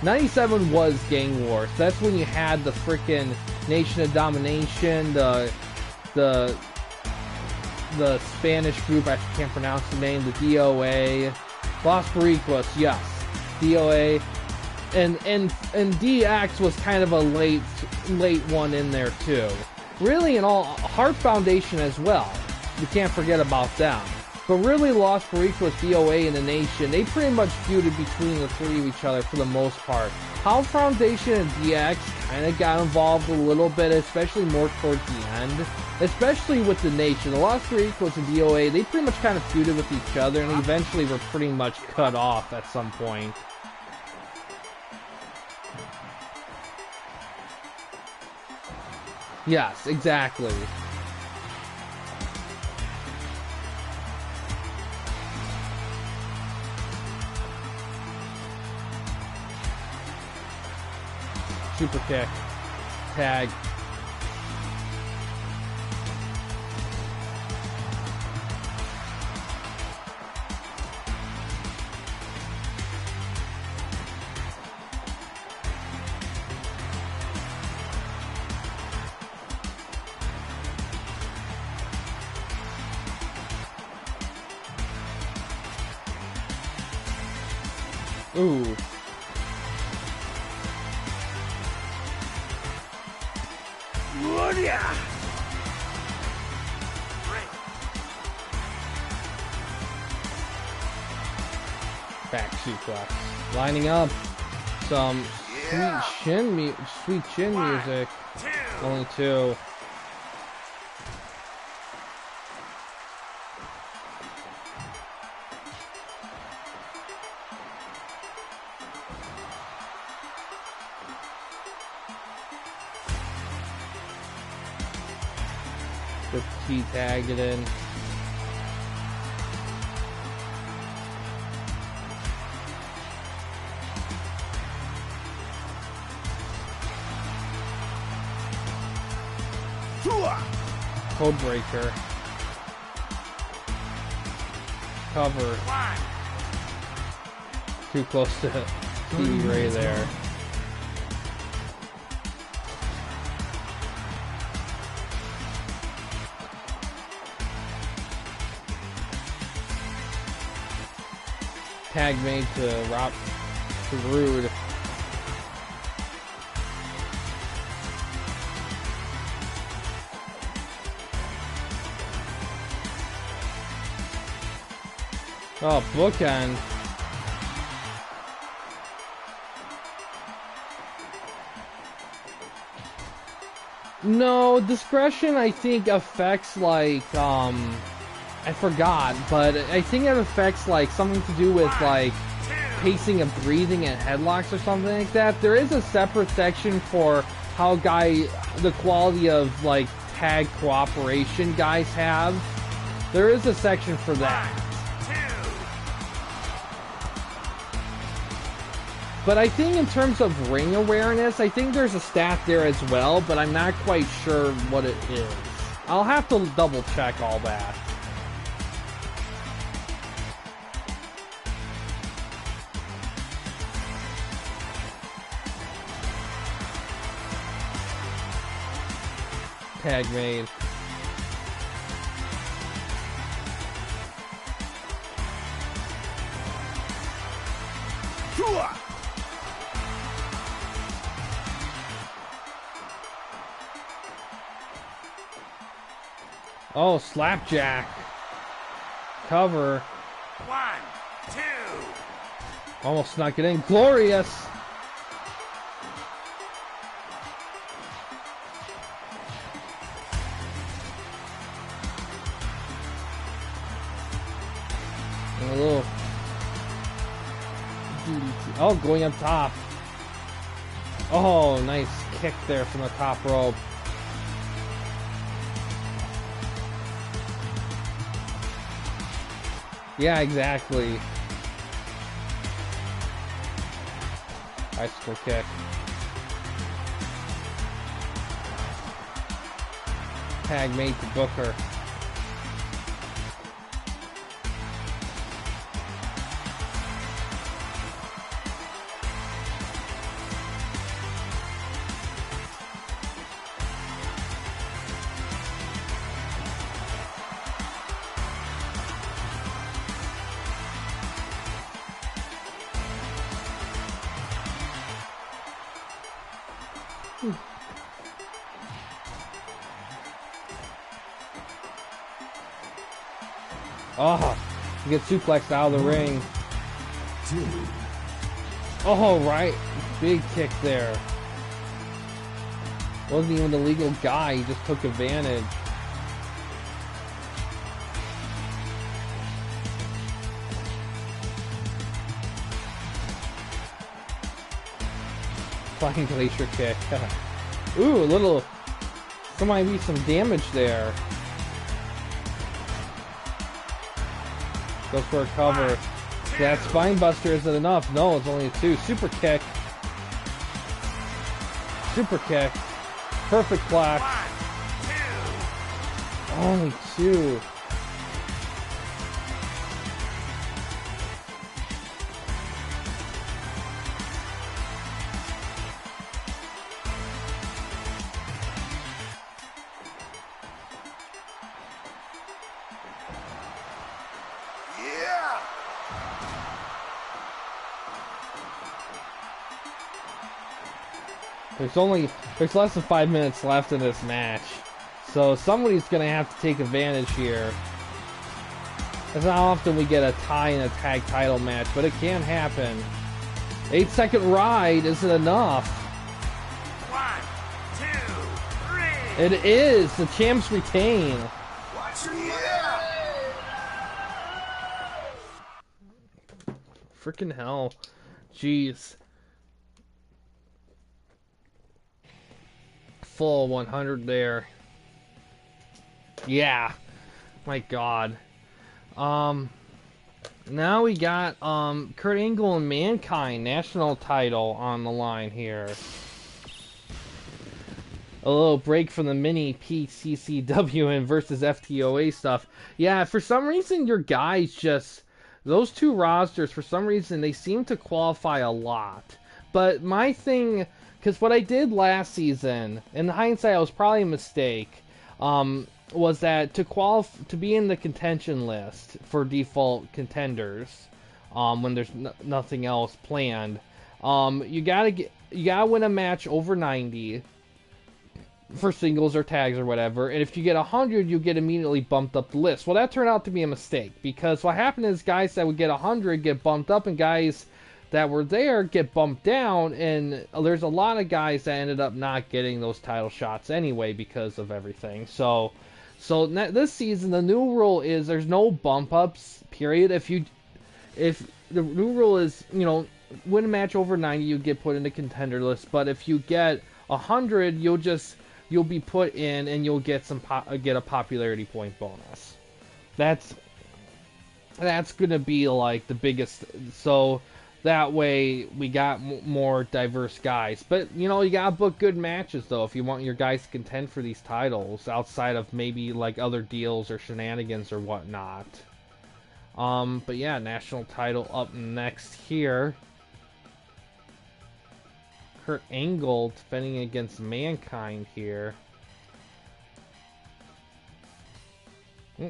97 was Gang Wars. That's when you had the frickin' Nation of Domination, the Spanish group, I can't pronounce the name, the DOA, Los Boricuas, yes, DOA, and DX was kind of a late one in there too. Really, in all, Hart Foundation as well. You can't forget about them. But really, Los Boricuas, DOA, and the Nation, they pretty much feuded between the three of each other for the most part. Hart Foundation and DX kind of got involved a little bit, especially more towards the end. Especially with the Nation. The Los Boricuas and DOA, they pretty much kind of feuded with each other, and eventually were pretty much cut off at some point. Yes, exactly. Super kick. Tag. Ooh. Back suplex. Lining up some sweet chin music. Only 2. Just key tag it in. Code breaker. Cover. Too close to TV Ray there. Tag made to Rob to Rude. Oh, bookend. No, discretion I think affects like I forgot, but I think it affects like something to do with like pacing of breathing and headlocks or something like that. There is a separate section for how the quality of like tag cooperation guys have. There is a section for that. But I think in terms of ring awareness, I think there's a stat there as well, but I'm not quite sure what it is. I'll have to double check all that. Tag made. Oh, slapjack. Cover. 1, 2. Almost snuck it in. Glorious. And a little. Oh, going up top. Oh, nice kick there from the top rope. Yeah, exactly. Bicycle kick. Tag made to Booker. Oh, you get suplexed out of the ring. 2. Oh, right. Big kick there. Wasn't even the legal guy, he just took advantage. Flying glacier kick. Ooh, a little. There might be some damage there. Go for a cover. That spine buster isn't enough. No, it's only a 2. Super kick. Super kick. Perfect block. Only 2. There's less than 5 minutes left in this match, so somebody's gonna have to take advantage here. It's not often we get a tie in a tag title match, but it can happen. 8-second ride isn't enough. 1, 2, 3. It is. The champs retain. Freaking hell. Jeez. Full 100 there. Yeah. My God. Now we got Kurt Angle and Mankind national title on the line here. A little break from the mini PCCW and versus FTOA stuff. Yeah, for some reason your guys just, those two rosters, for some reason they seem to qualify a lot. But my thing, because what I did last season, in hindsight it was probably a mistake, was that to be in the contention list for default contenders, when there's nothing else planned, you gotta win a match over 90 for singles or tags or whatever, and if you get 100, you get immediately bumped up the list. Well, that turned out to be a mistake, because what happened is guys that would get 100 get bumped up, and guys that were there get bumped down, and there's a lot of guys that ended up not getting those title shots anyway because of everything. So this season, the new rule is there's no bump ups, period. If the new rule is, win a match over 90, you get put in the contender list, but if you get 100, you'll be put in, and you'll get get a popularity point bonus. That's gonna be like the biggest. So that way we got more diverse guys. But you gotta book good matches though if you want your guys to contend for these titles outside of maybe like other deals or shenanigans or whatnot. But yeah, national title up next here. Kurt Angle defending against Mankind here.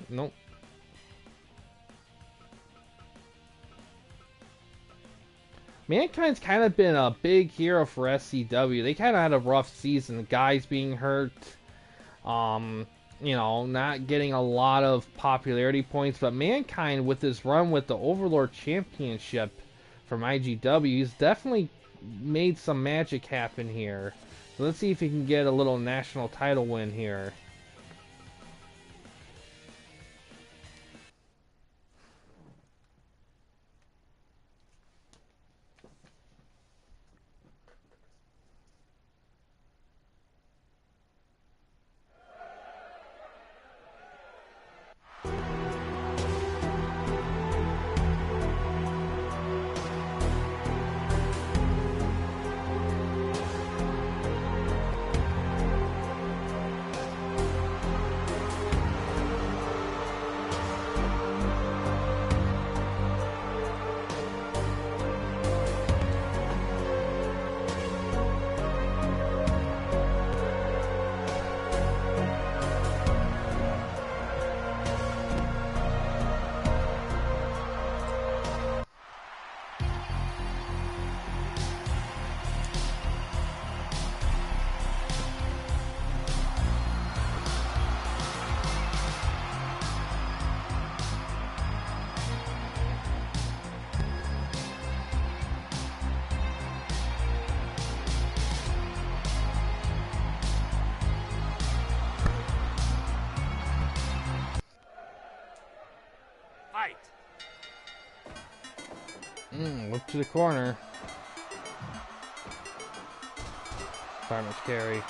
Nope. Mankind's kind of been a big hero for SCW. They kind of had a rough season. Guys being hurt. Not getting a lot of popularity points. But Mankind, with his run with the Overlord Championship from IGW, he's definitely made some magic happen here. So let's see if he can get a little national title win here. Look to the corner. Fireman's carry.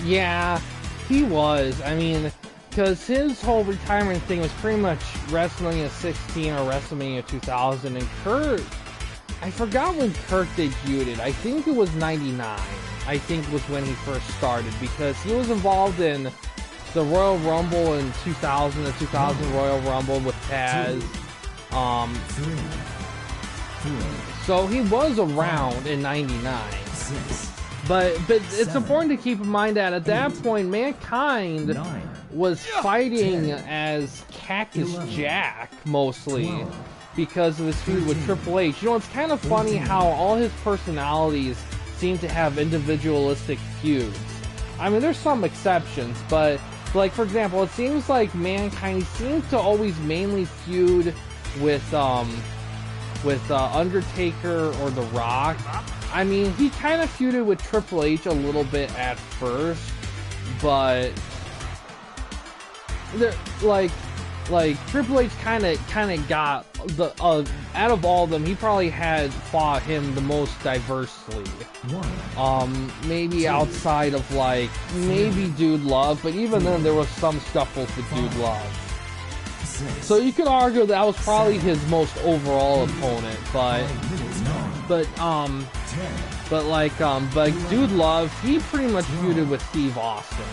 Yeah, he was. I mean, because his whole retirement thing was pretty much WrestleMania 16 or WrestleMania 2000, and Kurt, I forgot when Kurt debuted. I think it was 99. I think was when he first started, because he was involved in the Royal Rumble in 2000, the 2000 Royal Rumble with Taz. So he was around in 99. But it's important to keep in mind that at that point, Mankind was fighting as Cactus Jack, mostly, because of his feud with Triple H. It's kind of funny how all his personalities seem to have individualistic feuds. I mean, there's some exceptions, but like for example, it seems like Mankind seems to always mainly feud with Undertaker or The Rock. I mean, he kind of feuded with Triple H a little bit at first, but like Triple H kind of got the out of all of them, he probably had fought him the most diversely. Maybe outside of like maybe Dude Love, but even then there was some scuffles with Dude Love. So you could argue that was probably his most overall opponent, but Dude Love, he pretty much feuded with Steve Austin.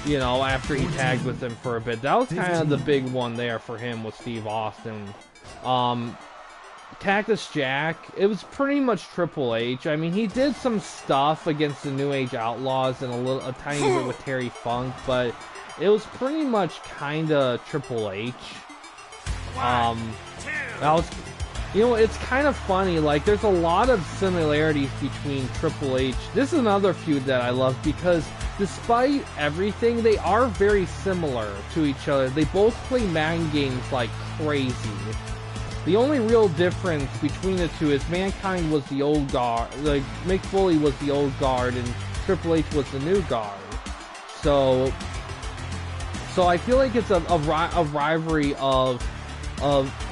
You know, after he tagged with him for a bit. That was kind of the big one there for him, was Steve Austin. Cactus Jack, it was pretty much Triple H. I mean, he did some stuff against the New Age Outlaws and a tiny bit with Terry Funk, but it was pretty much kind of Triple H. That was, you know, it's kind of funny. Like, there's a lot of similarities between Triple H. This is another feud that I love because despite everything, they are very similar to each other. They both play mind games like crazy. The only real difference between the two is Mankind was the old guard, like Mick Foley was the old guard, and Triple H was the new guard. So I feel like it's a rivalry of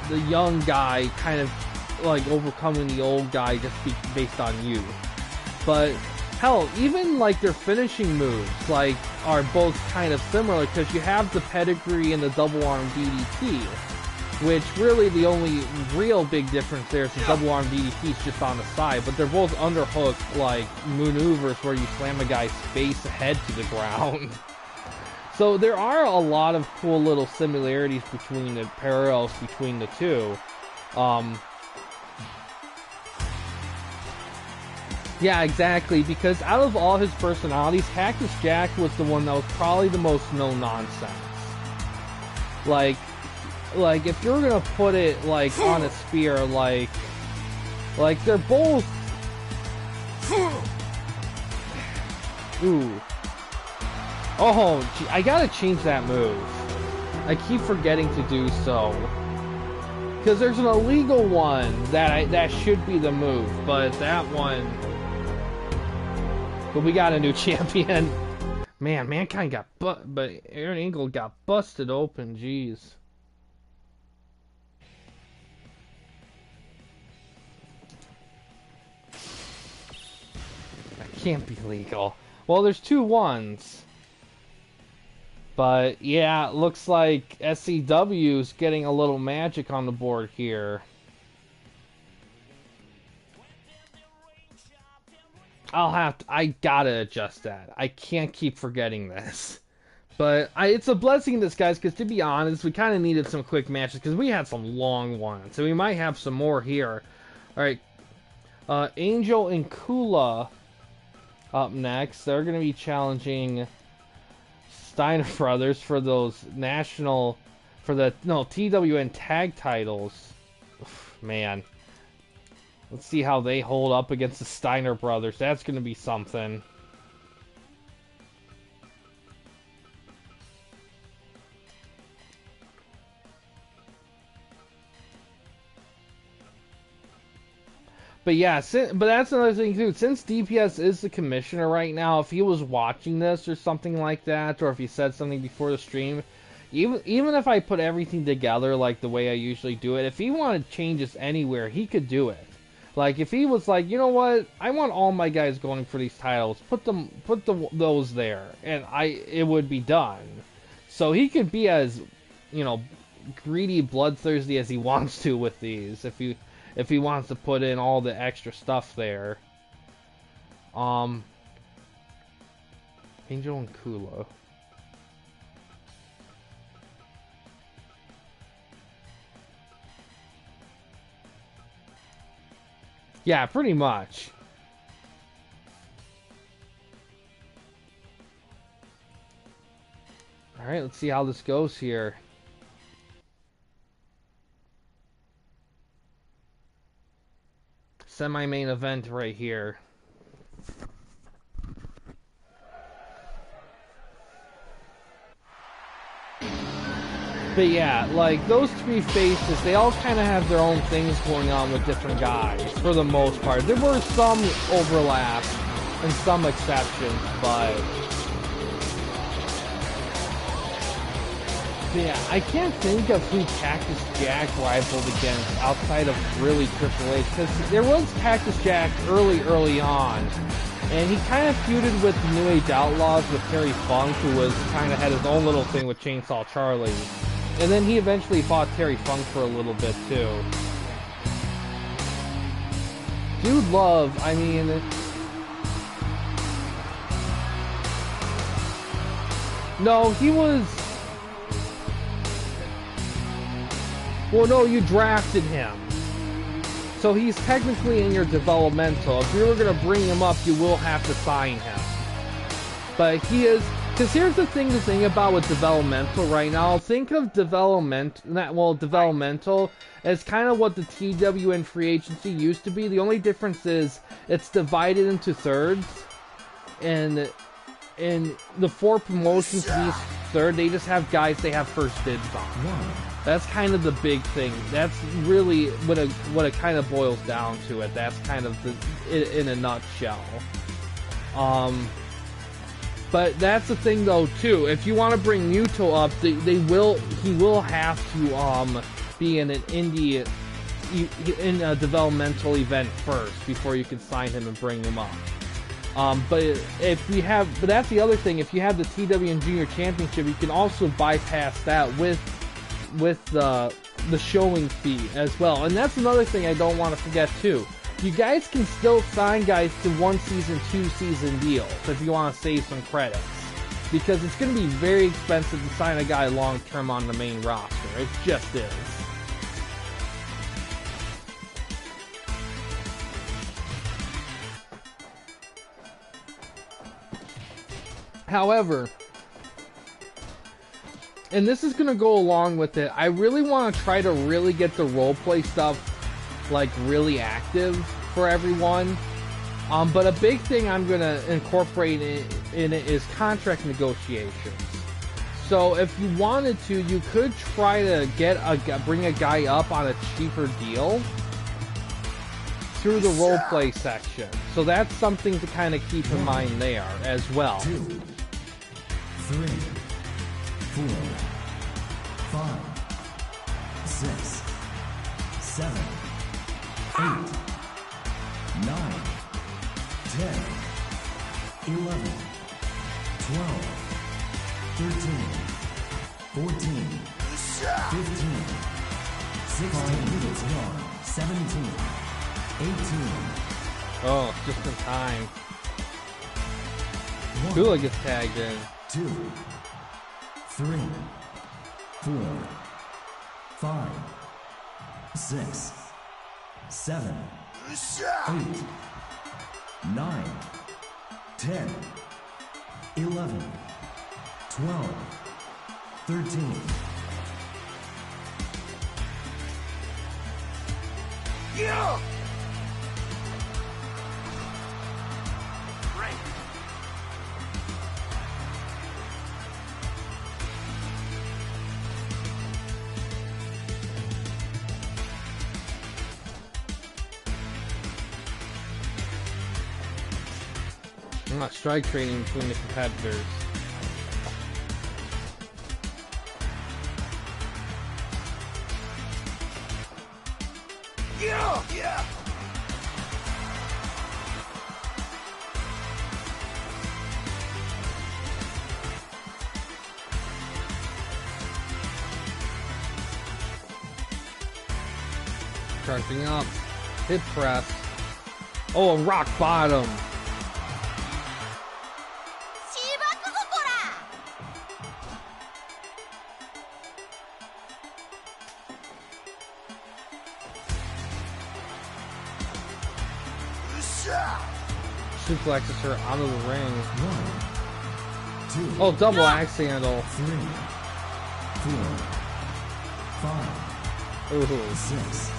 the young guy kind of like overcoming the old guy just based on youth. But hell, even like their finishing moves like are both kind of similar because you have the pedigree and the double arm DDT, which really the only real big difference there is the double arm DDT is just on the side, but they're both underhook like maneuvers where you slam a guy's face head to the ground. So there are a lot of cool little similarities between the parallels between the two. Yeah, exactly, because out of all his personalities, Cactus Jack was the one that was probably the most no-nonsense. Like if you're gonna put it like on a spear, like they're both. Ooh. Oh, gee, I gotta change that move. I keep forgetting to do so. Because there's an illegal one that should be the move, but that one. But we got a new champion. Man, Mankind got but Aaron Engel got busted open. Jeez. That can't be legal. Well, there's 2 ones. But yeah, it looks like SCW's getting a little magic on the board here. I gotta adjust that. I can't keep forgetting this. But it's a blessing in disguise, because to be honest, we kind of needed some quick matches, because we had some long ones. So we might have some more here. Alright, Angel and Kula up next. They're going to be challenging Steiner Brothers for those TWN tag titles. Man. Let's see how they hold up against the Steiner Brothers. That's going to be something. But yeah, but that's another thing too. Since DPS is the commissioner right now, if he was watching this or something like that, or if he said something before the stream, even if I put everything together like the way I usually do it, if he wanted changes anywhere, he could do it. Like if he was like, you know what, I want all my guys going for these titles, put those there, and it would be done. So he could be as, you know, greedy, bloodthirsty as he wants to with these, if he wants to put in all the extra stuff there. Angel and Kula. Yeah, pretty much. Alright, let's see how this goes here. Semi-main event right here. But yeah, like those three faces, they all kind of have their own things going on with different guys for the most part. There were some overlap and some exceptions, but yeah, I can't think of who Cactus Jack rivaled against outside of really Triple H, because there was Cactus Jack early on, and he kind of feuded with the New Age Outlaws with Terry Funk, who was kind of had his own little thing with Chainsaw Charlie. And then he eventually fought Terry Funk for a little bit too. Dude Love, I mean, no, he was, well, no, you drafted him. So he's technically in your developmental. If you were going to bring him up, you will have to sign him. But he is, because here's the thing about with developmental right now. Think of developmental as kind of what the TWN free agency used to be. The only difference is it's divided into thirds, and in the 4 promotions in each third, they just have guys they have first dibs on. That's kind of the big thing. That's really what it kind of boils down to. That's kind of in a nutshell. But that's the thing though too. If you want to bring Muto up, he will have to be in an indie in a developmental event first before you can sign him and bring him up. But that's the other thing. If you have the TWN Junior Championship, you can also bypass that with the showing fee as well. And that's another thing I don't want to forget too. You guys can still sign guys to 1 season, 2 season deals if you want to save some credits, because it's going to be very expensive to sign a guy long term on the main roster. It just is. However, and this is going to go along with it, I really want to try to really get the roleplay stuff like really active for everyone. But a big thing I'm going to incorporate in it is contract negotiations. So if you wanted to, you could try to bring a guy up on a cheaper deal through the roleplay section. So that's something to kind of keep in mind there as well. 2, 3, 4, 5, 6, 7, 8, 9, 10, 11, 12, 13, 14, 15, 16, 17, 18. Oh, just in time. Kula gets tagged in. 2, 3, 4, 5, 6, 7, 8, 9, 10, 11, 12, 13. Yeah! Great. I'm not strike trading between the competitors. Yeah! Yeah! Charging up. Hip press. Oh, a rock bottom. Suplexes her out of the ring. 1, 2, Oh, double axe handle. 3, 4, 5, Ooh. 6,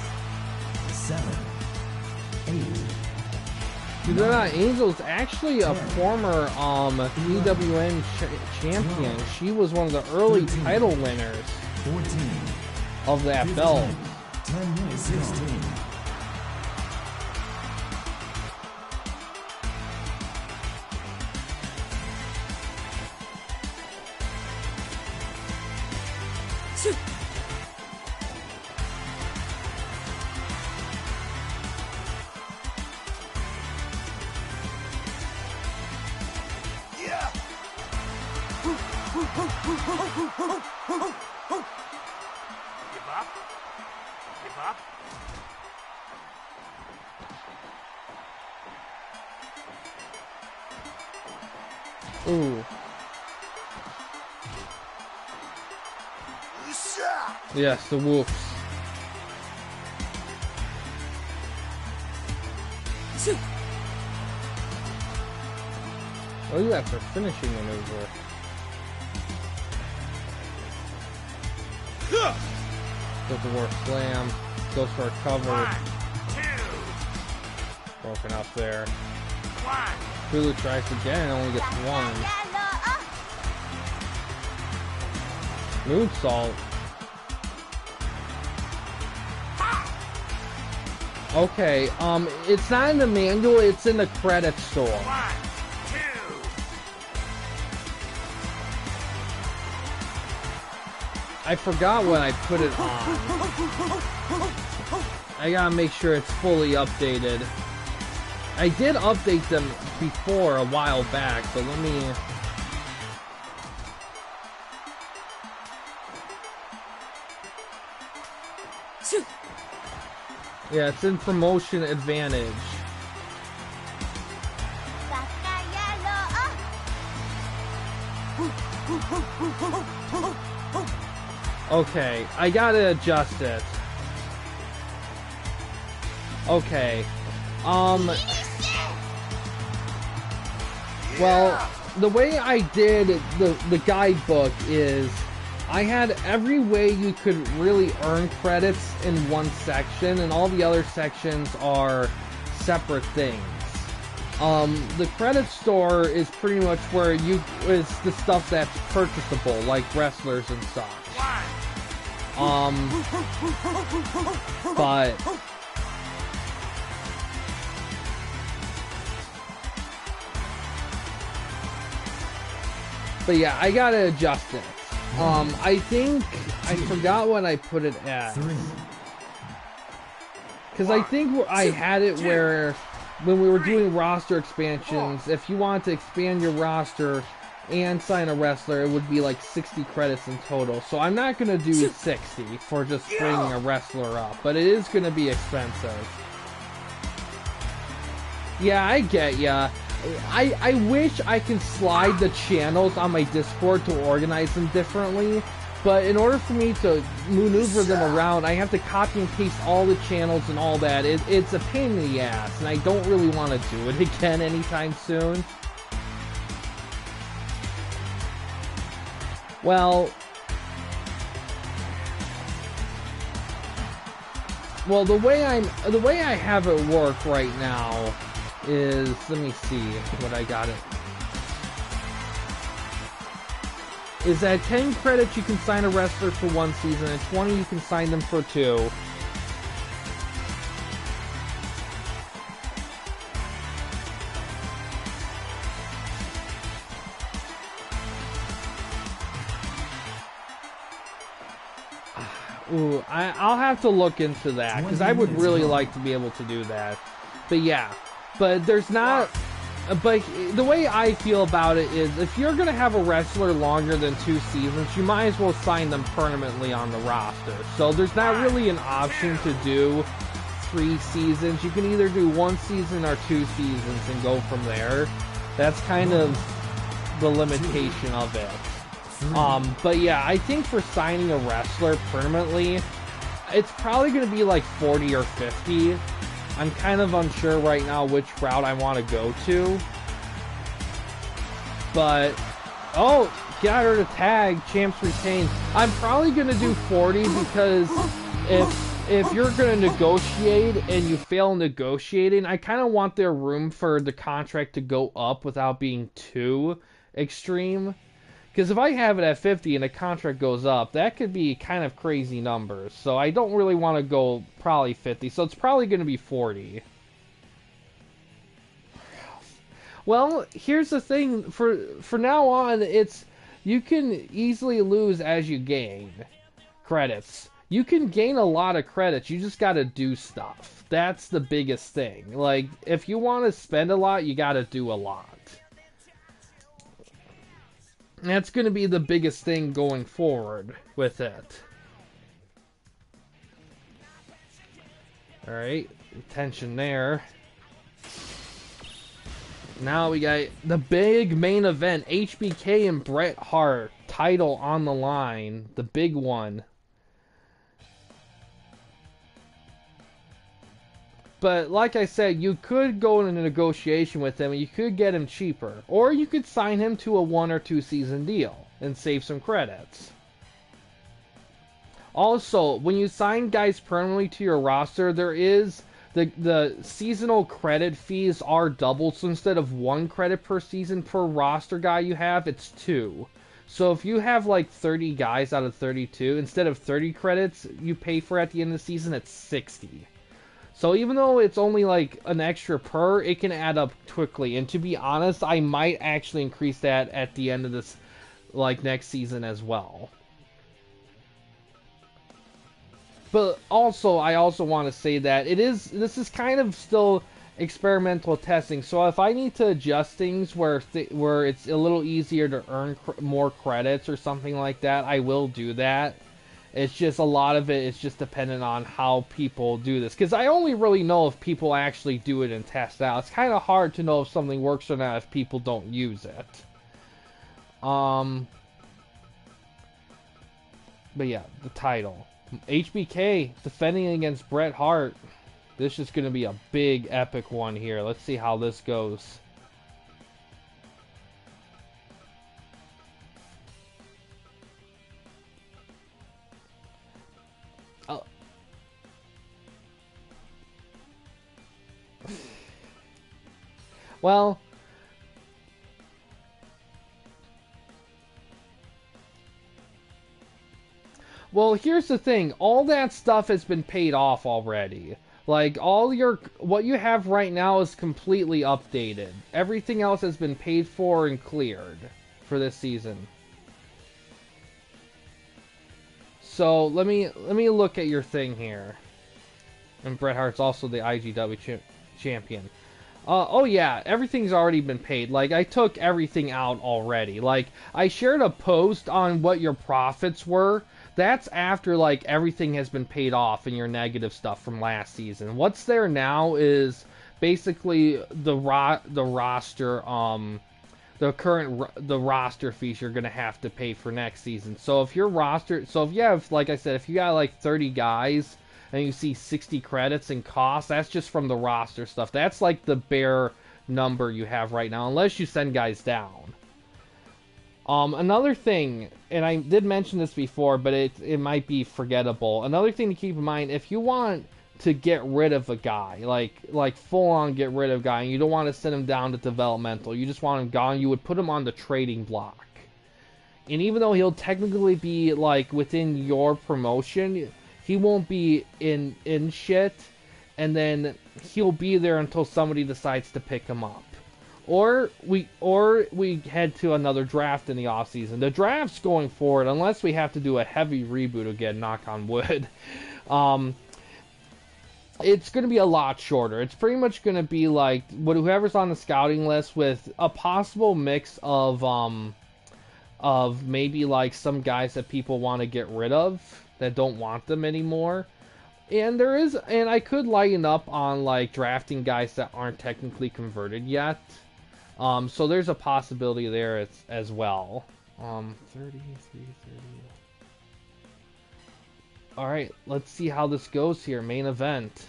7, 8. Dude, they're not Angel's actually a former TWN champion. She was one of the early title winners. 14. of that 15. belt. 10 minutes. 16. Yeah! Give up? Give up? Ooh. Usha! Yes, the wolves. Oh, that's her finishing maneuver. Does the war slam. Goes for a cover. 1, 2, Broken up there. 1. Hulu tries again and only gets one. Moonsault. Okay, it's not in the manual, it's in the credits store. 1, 2. I forgot when I put it on. I gotta make sure it's fully updated. I did update them before a while back, but let me... Yeah, it's in Promotion Advantage. Okay, I gotta adjust it. Okay, well, the way I did the guidebook is I had every way you could really earn credits in one section, and all the other sections are separate things. The credit store is pretty much where is the stuff that's purchasable, like wrestlers and such. But yeah, I gotta adjust it. I think I forgot when I put it at. 3. Because I think I had it where, when we were doing roster expansions, if you wanted to expand your roster and sign a wrestler, it would be like 60 credits in total. So I'm not going to do 60 for just bringing a wrestler up, but it is going to be expensive. Yeah, I get ya. I wish I could slide the channels on my Discord to organize them differently, but in order for me to maneuver them around, I have to copy and paste all the channels and all that. It's a pain in the ass, and I don't really want to do it again anytime soon. Well, the way I have it work right now is, let me see what I got it. Is at 10 credits you can sign a wrestler for 1 season, and 20 you can sign them for 2. Ooh, I'll have to look into that, because I would really like to be able to do that. But yeah, but there's not... But the way I feel about it is, if you're going to have a wrestler longer than 2 seasons, you might as well sign them permanently on the roster. So there's not really an option to do 3 seasons. You can either do 1 season or 2 seasons and go from there. That's kind of the limitation of it. But yeah, I think for signing a wrestler permanently, it's probably going to be like 40 or 50. I'm kind of unsure right now which route I want to go to. But, oh, got her to tag, champs retain. I'm probably going to do 40 because if you're going to negotiate and you fail negotiating, I kind of want there room for the contract to go up without being too extreme. Because if I have it at 50 and the contract goes up, that could be kind of crazy numbers. So I don't really want to go probably 50. So it's probably going to be 40. Well, here's the thing. For now on, it's you can easily lose as you gain credits. You can gain a lot of credits. You just got to do stuff. That's the biggest thing. Like, if you want to spend a lot, you got to do a lot. That's going to be the biggest thing going forward with it. Alright, tension there. Now we got the big main event, HBK and Bret Hart, title on the line, the big one. But like I said, you could go in a negotiation with him and you could get him cheaper. Or you could sign him to a 1 or 2 season deal and save some credits. Also, when you sign guys permanently to your roster, there is the seasonal credit fees are doubled. So instead of 1 credit per season per roster guy you have, it's 2. So if you have like 30 guys out of 32, instead of 30 credits you pay for at the end of the season, it's 60. So even though it's only like an extra per, it can add up quickly. And to be honest, I might actually increase that at the end of this, like next season as well. But also, I also want to say that this is kind of still experimental testing. So if I need to adjust things where it's a little easier to earn more credits or something like that, I will do that. It's just a lot of it is just dependent on how people do this. Because I only really know if people actually do it and test out. It's kind of hard to know if something works or not if people don't use it. But yeah, the title. HBK defending against Bret Hart. This is going to be a big epic one here. Let's see how this goes. Well, here's the thing. All that stuff has been paid off already. Like, what you have right now is completely updated. Everything else has been paid for and cleared for this season. So, let me look at your thing here. And Bret Hart's also the IGW champion. Oh yeah, everything's already been paid. Like, I took everything out already. Like, I shared a post on what your profits were. That's after, like, everything has been paid off in your negative stuff from last season. What's there now is basically the roster, the roster fees you're gonna have to pay for next season. So if you have, like I said, if you got like 30 guys, and you see 60 credits and costs, that's just from the roster stuff. That's like the bare number you have right now, unless you send guys down. Another thing, and I did mention this before, but it might be forgettable. Another thing to keep in mind, if you want to get rid of a guy, like full on get rid of a guy, and you don't want to send him down to developmental, you just want him gone, you would put him on the trading block. And even though he'll technically be like within your promotion, he won't be in shit, and then he'll be there until somebody decides to pick him up. Or we head to another draft in the offseason. The drafts going forward, unless we have to do a heavy reboot again, knock on wood, it's going to be a lot shorter. It's pretty much going to be like whoever's on the scouting list with a possible mix of maybe like some guys that people want to get rid of, that don't want them anymore. And I could lighten up on like drafting guys that aren't technically converted yet. So there's a possibility there as well. 30. Alright, let's see how this goes here. Main event.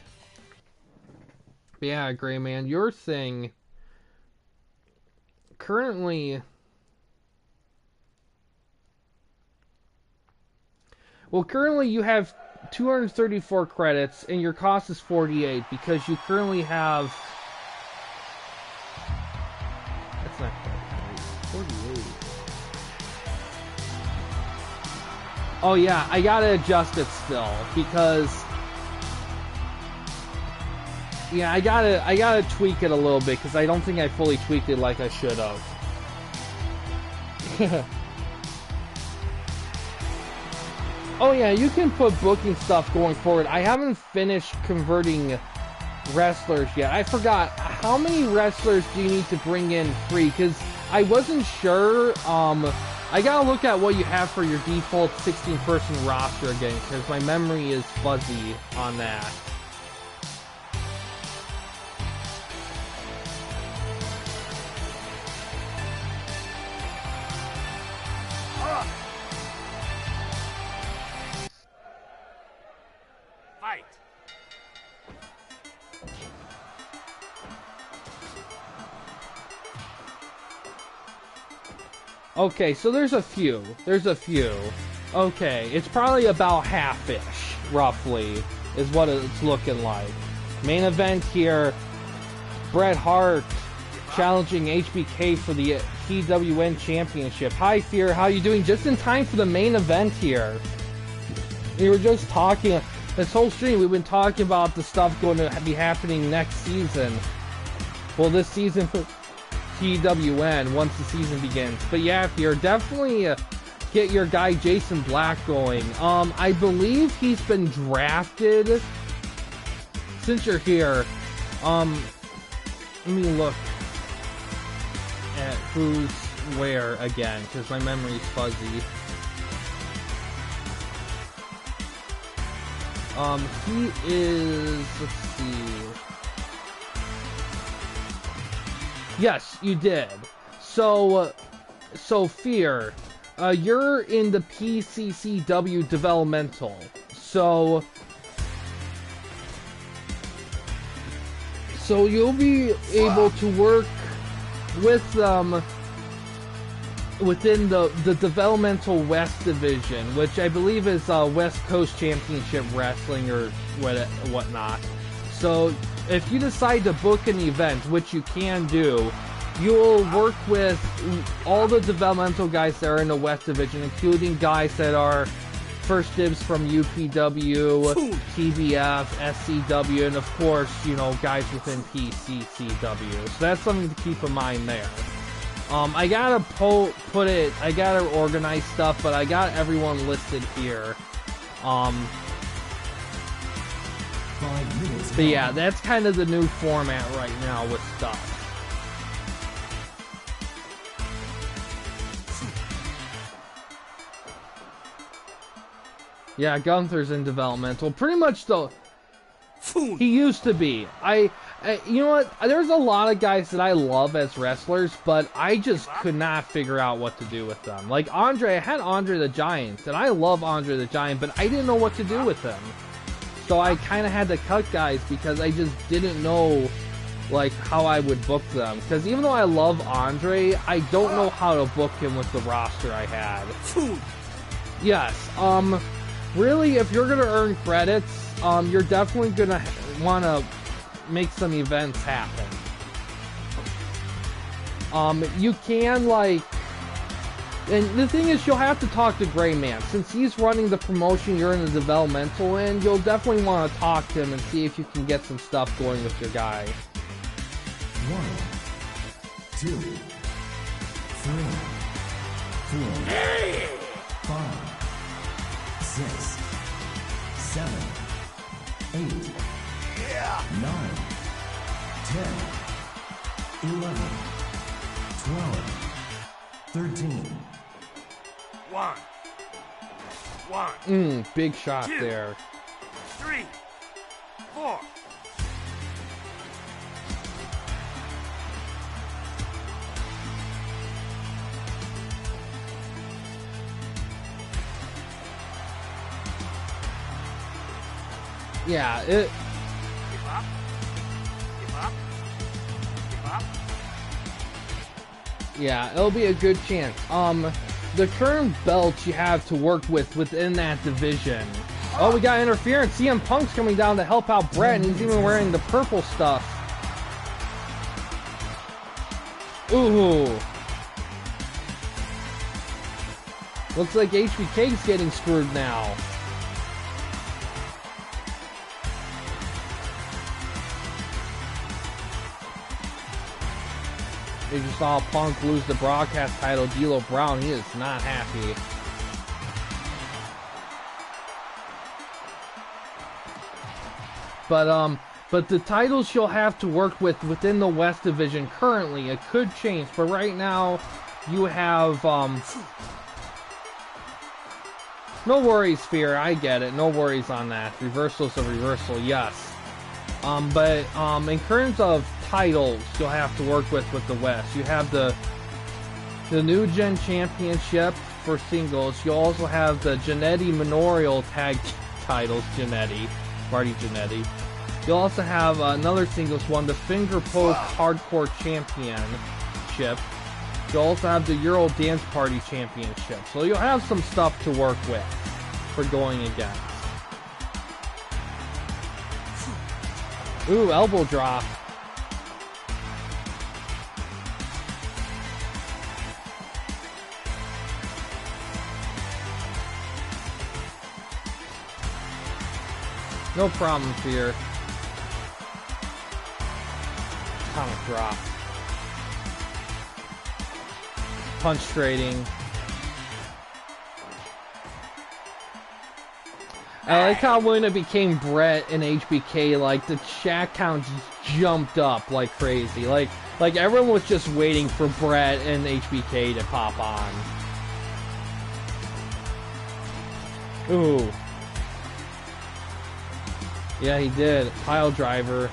But yeah, Gray Man, your thing currently... Well, currently you have 234 credits, and your cost is 48, because you currently have... That's not quite right. 48. Oh yeah, I gotta adjust it still because yeah, I gotta tweak it a little bit because I don't think I fully tweaked it like I should have. Oh yeah, you can put booking stuff going forward. I haven't finished converting wrestlers yet. I forgot, how many wrestlers do you need to bring in free? Because I wasn't sure. I gotta look at what you have for your default 16-person roster again, because my memory is fuzzy on that. Fight. Okay, so there's a few. Okay, it's probably about half-ish, roughly, is what it's looking like. Main event here, Bret Hart challenging HBK for the TWN Championship. Hi, Fear, how you doing? Just in time for the main event here. We were just talking, this whole stream, we've been talking about the stuff going to be happening next season. Well, this season for TWN once the season begins. But yeah, Fear, definitely get your guy Jason Black going. I believe he's been drafted. Since you're here, let me look at who's where again, because my memory's fuzzy. He is, let's see. Yes, you did. So Fear, you're in the PCCW developmental. So you'll be able to work with them within the developmental West division, which I believe is West Coast Championship Wrestling or whatnot. So if you decide to book an event, which you can do, you'll work with all the developmental guys that are in the West division, including guys that are first dibs from UPW, TBF, SCW, and of course, you know, guys within PCCW. So that's something to keep in mind there. I gotta I gotta organize stuff, but I got everyone listed here. 5 minutes. But yeah, that's kind of the new format right now with stuff. Yeah, Gunther's in developmental. Pretty much though. He used to be. You know what? There's a lot of guys that I love as wrestlers, but I just could not figure out what to do with them. Like Andre, I had Andre the Giant, and I love Andre the Giant, but I didn't know what to do with him. So I kind of had to cut guys because I just didn't know, like, how I would book them. Because even though I love Andre, I don't know how to book him with the roster I had. Yes, really, if you're gonna earn credits, you're definitely gonna want to make some events happen. You can, like, and the thing is, you'll have to talk to Gray Man. Since he's running the promotion, you're in the developmental end, you'll definitely want to talk to him and see if you can get some stuff going with your guy. 1, 2, 3, 4, 5, 6, 7, 8, 9, 10, 11, 12, 13. 1, Big shot 2, there. 3, 4. Yeah, it. Give up. Give up. Give up. Yeah, it'll be a good chance. The current belts you have to work with within that division. Oh, we got interference. CM Punk's coming down to help out Brett, and he's even wearing the purple stuff. Ooh. Looks like HBK's getting screwed now. They just saw Punk lose the broadcast title. D'Lo Brown, he is not happy. But the titles you'll have to work with within the West Division currently, it could change. But right now, you have, no worries, Fear, I get it. No worries on that. Reversal's a reversal, yes. But in terms of titles you'll have to work with the West, you have the New Gen Championship for singles. You also have the Jannetty Memorial Tag titles, Marty Jannetty. You'll also have another singles one, the Finger Poke Hardcore Championship. You'll also have the Euro Dance Party Championship. So you'll have some stuff to work with for going against. Ooh, elbow drop. No problem, Fear. Atomic drop. Punch trading. I like how when it became Brett and HBK, like the chat count just jumped up like crazy. Like everyone was just waiting for Brett and HBK to pop on. Ooh. Yeah, he did. Pile driver.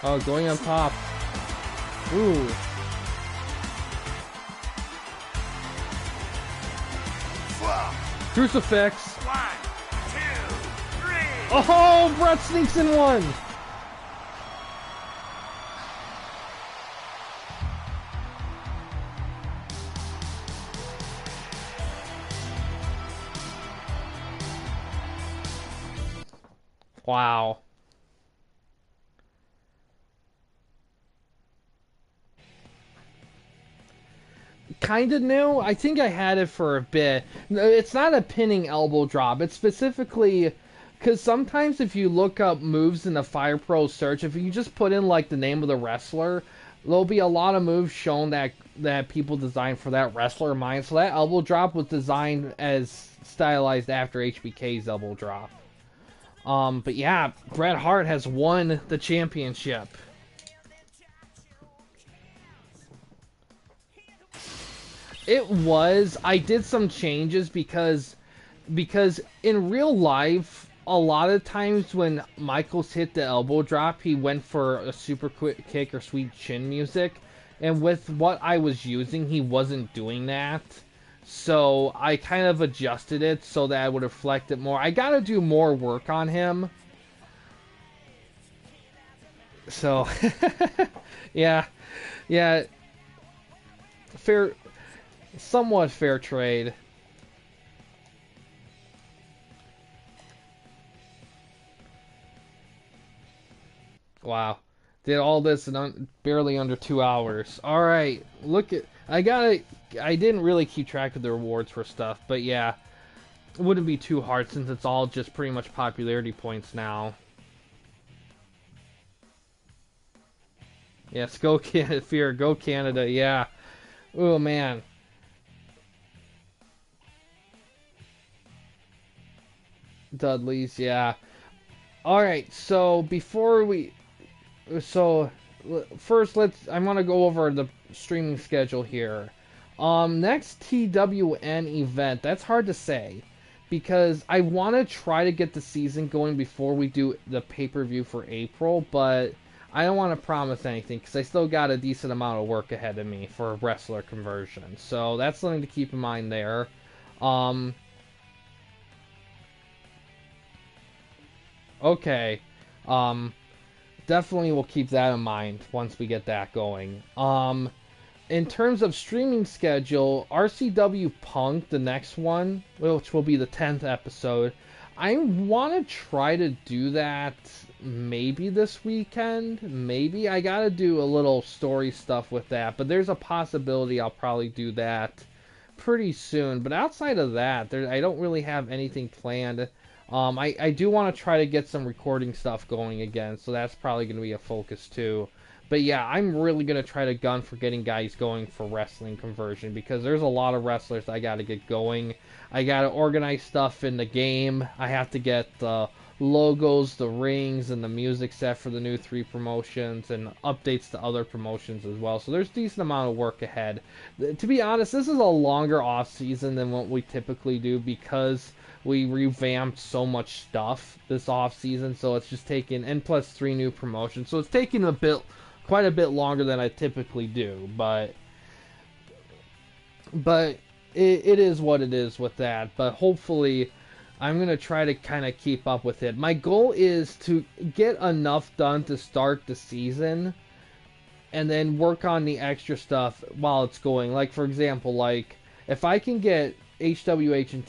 Oh, going on top. Ooh. Crucifix. 1, 2, 3. Oh, Brett sneaks in one. Wow. Kind of new. I think I had it for a bit. It's not a pinning elbow drop. It's specifically because sometimes if you look up moves in the Fire Pro search, if you just put in like the name of the wrestler, there'll be a lot of moves shown that people designed for that wrestler in mind. So that elbow drop was designed as stylized after HBK's elbow drop. But yeah, Bret Hart has won the championship. It was. I did some changes because in real life, a lot of times when Michaels hit the elbow drop, he went for a super quick kick or sweet chin music. And with what I was using, he wasn't doing that. So I kind of adjusted it so that I would reflect it more. I gotta do more work on him. So, yeah. Somewhat fair trade. Wow. Did all this in barely under 2 hours. Alright, look at... I didn't really keep track of the rewards for stuff, but yeah. It wouldn't be too hard since it's all just pretty much popularity points now. Yes, go Canada, Fear, go Canada, yeah. Oh man. Dudley's, yeah. Alright, so before we... So, first I want to go over the streaming schedule here. Next TWN event, that's hard to say. Because I want to try to get the season going before we do the pay-per-view for April, but I don't want to promise anything, because I still got a decent amount of work ahead of me for wrestler conversion. So, that's something to keep in mind there. Okay. Definitely will keep that in mind once we get that going. In terms of streaming schedule, RCW Punk, the next one, which will be the 10th episode, I want to try to do that maybe this weekend. Maybe. I got to do a little story stuff with that, but there's a possibility I'll probably do that pretty soon. But outside of that, I don't really have anything planned. I do want to try to get some recording stuff going again, so that's probably going to be a focus too. But yeah, I'm really going to try to gun for getting guys going for wrestling conversion, because there's a lot of wrestlers I got to get going. I got to organize stuff in the game. I have to get the logos, the rings, and the music set for the new 3 promotions, and updates to other promotions as well. So there's a decent amount of work ahead. To be honest, this is a longer off season than what we typically do, because we revamped so much stuff this off season. So it's just taken, and plus 3 new promotions. So it's taking quite a bit longer than I typically do, but it is what it is with that. But hopefully I'm going to try to kind of keep up with it. My goal is to get enough done to start the season and then work on the extra stuff while it's going. Like, for example, like if I can get HWH and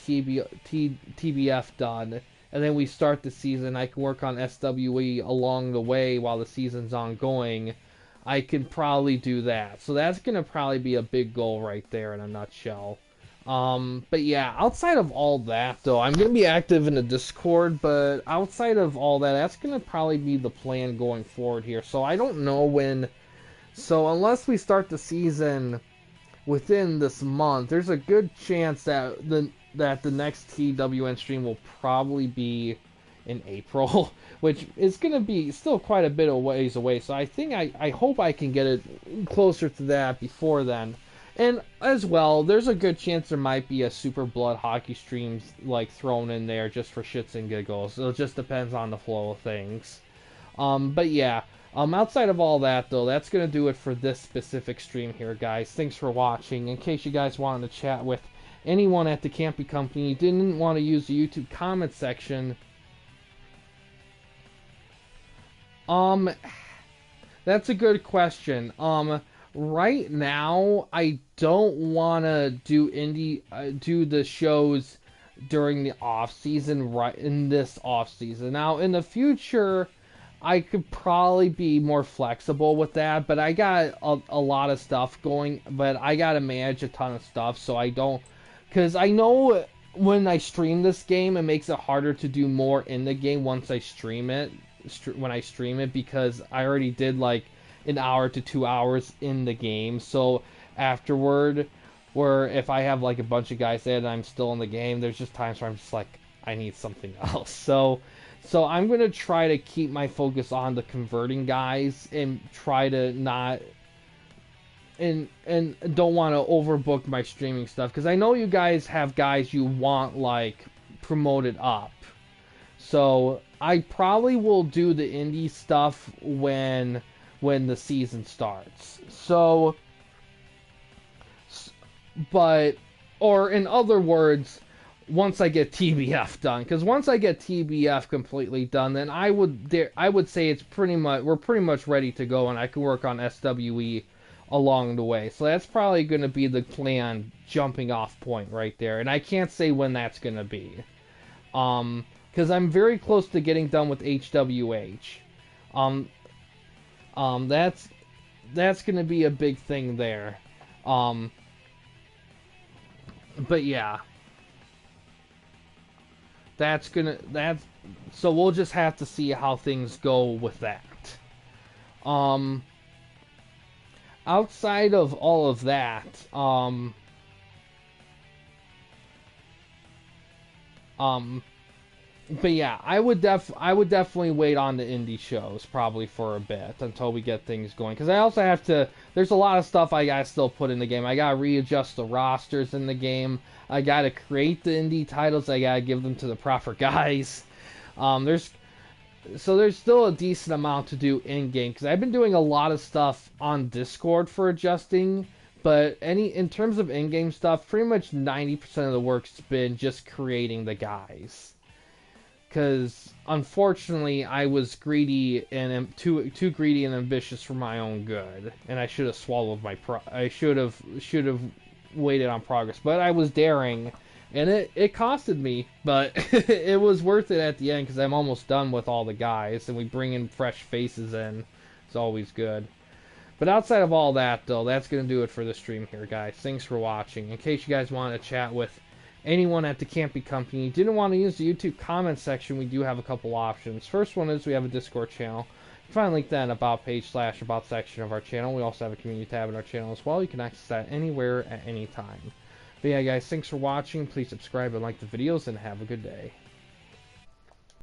TBF done, and then we start the season, I can work on SWE along the way while the season's ongoing. I can probably do that. So that's going to probably be a big goal right there in a nutshell. But yeah, outside of all that, though, I'm going to be active in the Discord, but outside of all that, that's going to probably be the plan going forward here. So I don't know when. So unless we start the season within this month, there's a good chance that the next TWN stream will probably be in April, which is going to be still quite a bit of ways away. So I think I hope I can get it closer to that before then. And as well, there's a good chance there might be a Super Blood hockey stream like thrown in there just for shits and giggles. So it just depends on the flow of things. But yeah, outside of all that though, that's going to do it for this specific stream here, guys. Thanks for watching. In case you guys wanted to chat with anyone at the Campy Company, you didn't want to use the YouTube comment section, that's a good question. Right now, I don't want to do the shows during the off season, right in this off season. Now, in the future, I could probably be more flexible with that, but I got a lot of stuff going, but I got to manage a ton of stuff, so I don't, because I know when I stream this game, it makes it harder to do more in the game once I stream it, because I already did like an hour to 2 hours in the game. So afterward, where if I have like a bunch of guys there and I'm still in the game, there's just times where I'm just like, I need something else. So I'm going to try to keep my focus on the converting guys and try to not and don't want to overbook my streaming stuff, because I know you guys have guys you want like promoted up. So I probably will do the indie stuff when the season starts. So, but, or in other words, once I get TBF done, because once I get TBF completely done, then I would say we're pretty much ready to go, and I can work on SWE along the way. So that's probably going to be the planned jumping off point right there, and I can't say when that's going to be, because I'm very close to getting done with HWH. That's gonna be a big thing there. But yeah. So we'll just have to see how things go with that. Outside of all of that, but yeah, I would definitely wait on the indie shows probably for a bit until we get things going, because I also have to, there's a lot of stuff I gotta still put in the game. I gotta readjust the rosters in the game. I gotta create the indie titles. I gotta give them to the proper guys. There's still a decent amount to do in game, because I've been doing a lot of stuff on Discord for adjusting. But in terms of in-game stuff, pretty much 90% of the work's been just creating the guys. because unfortunately I was greedy and too greedy and ambitious for my own good, and I should have swallowed my I should have waited on progress, but I was daring, and it costed me, but it was worth it at the end because I'm almost done with all the guys, and we bring in fresh faces in. It's always good. But outside of all that, though, that's going to do it for the stream here, guys. Thanks for watching. In case you guys want to chat with anyone at the Camping Company, didn't want to use the YouTube comment section, we do have a couple options. First one is we have a Discord channel. You can find a link to that About page / About section of our channel. We also have a community tab in our channel as well. You can access that anywhere at any time. But yeah, guys, thanks for watching. Please subscribe and like the videos, and have a good day.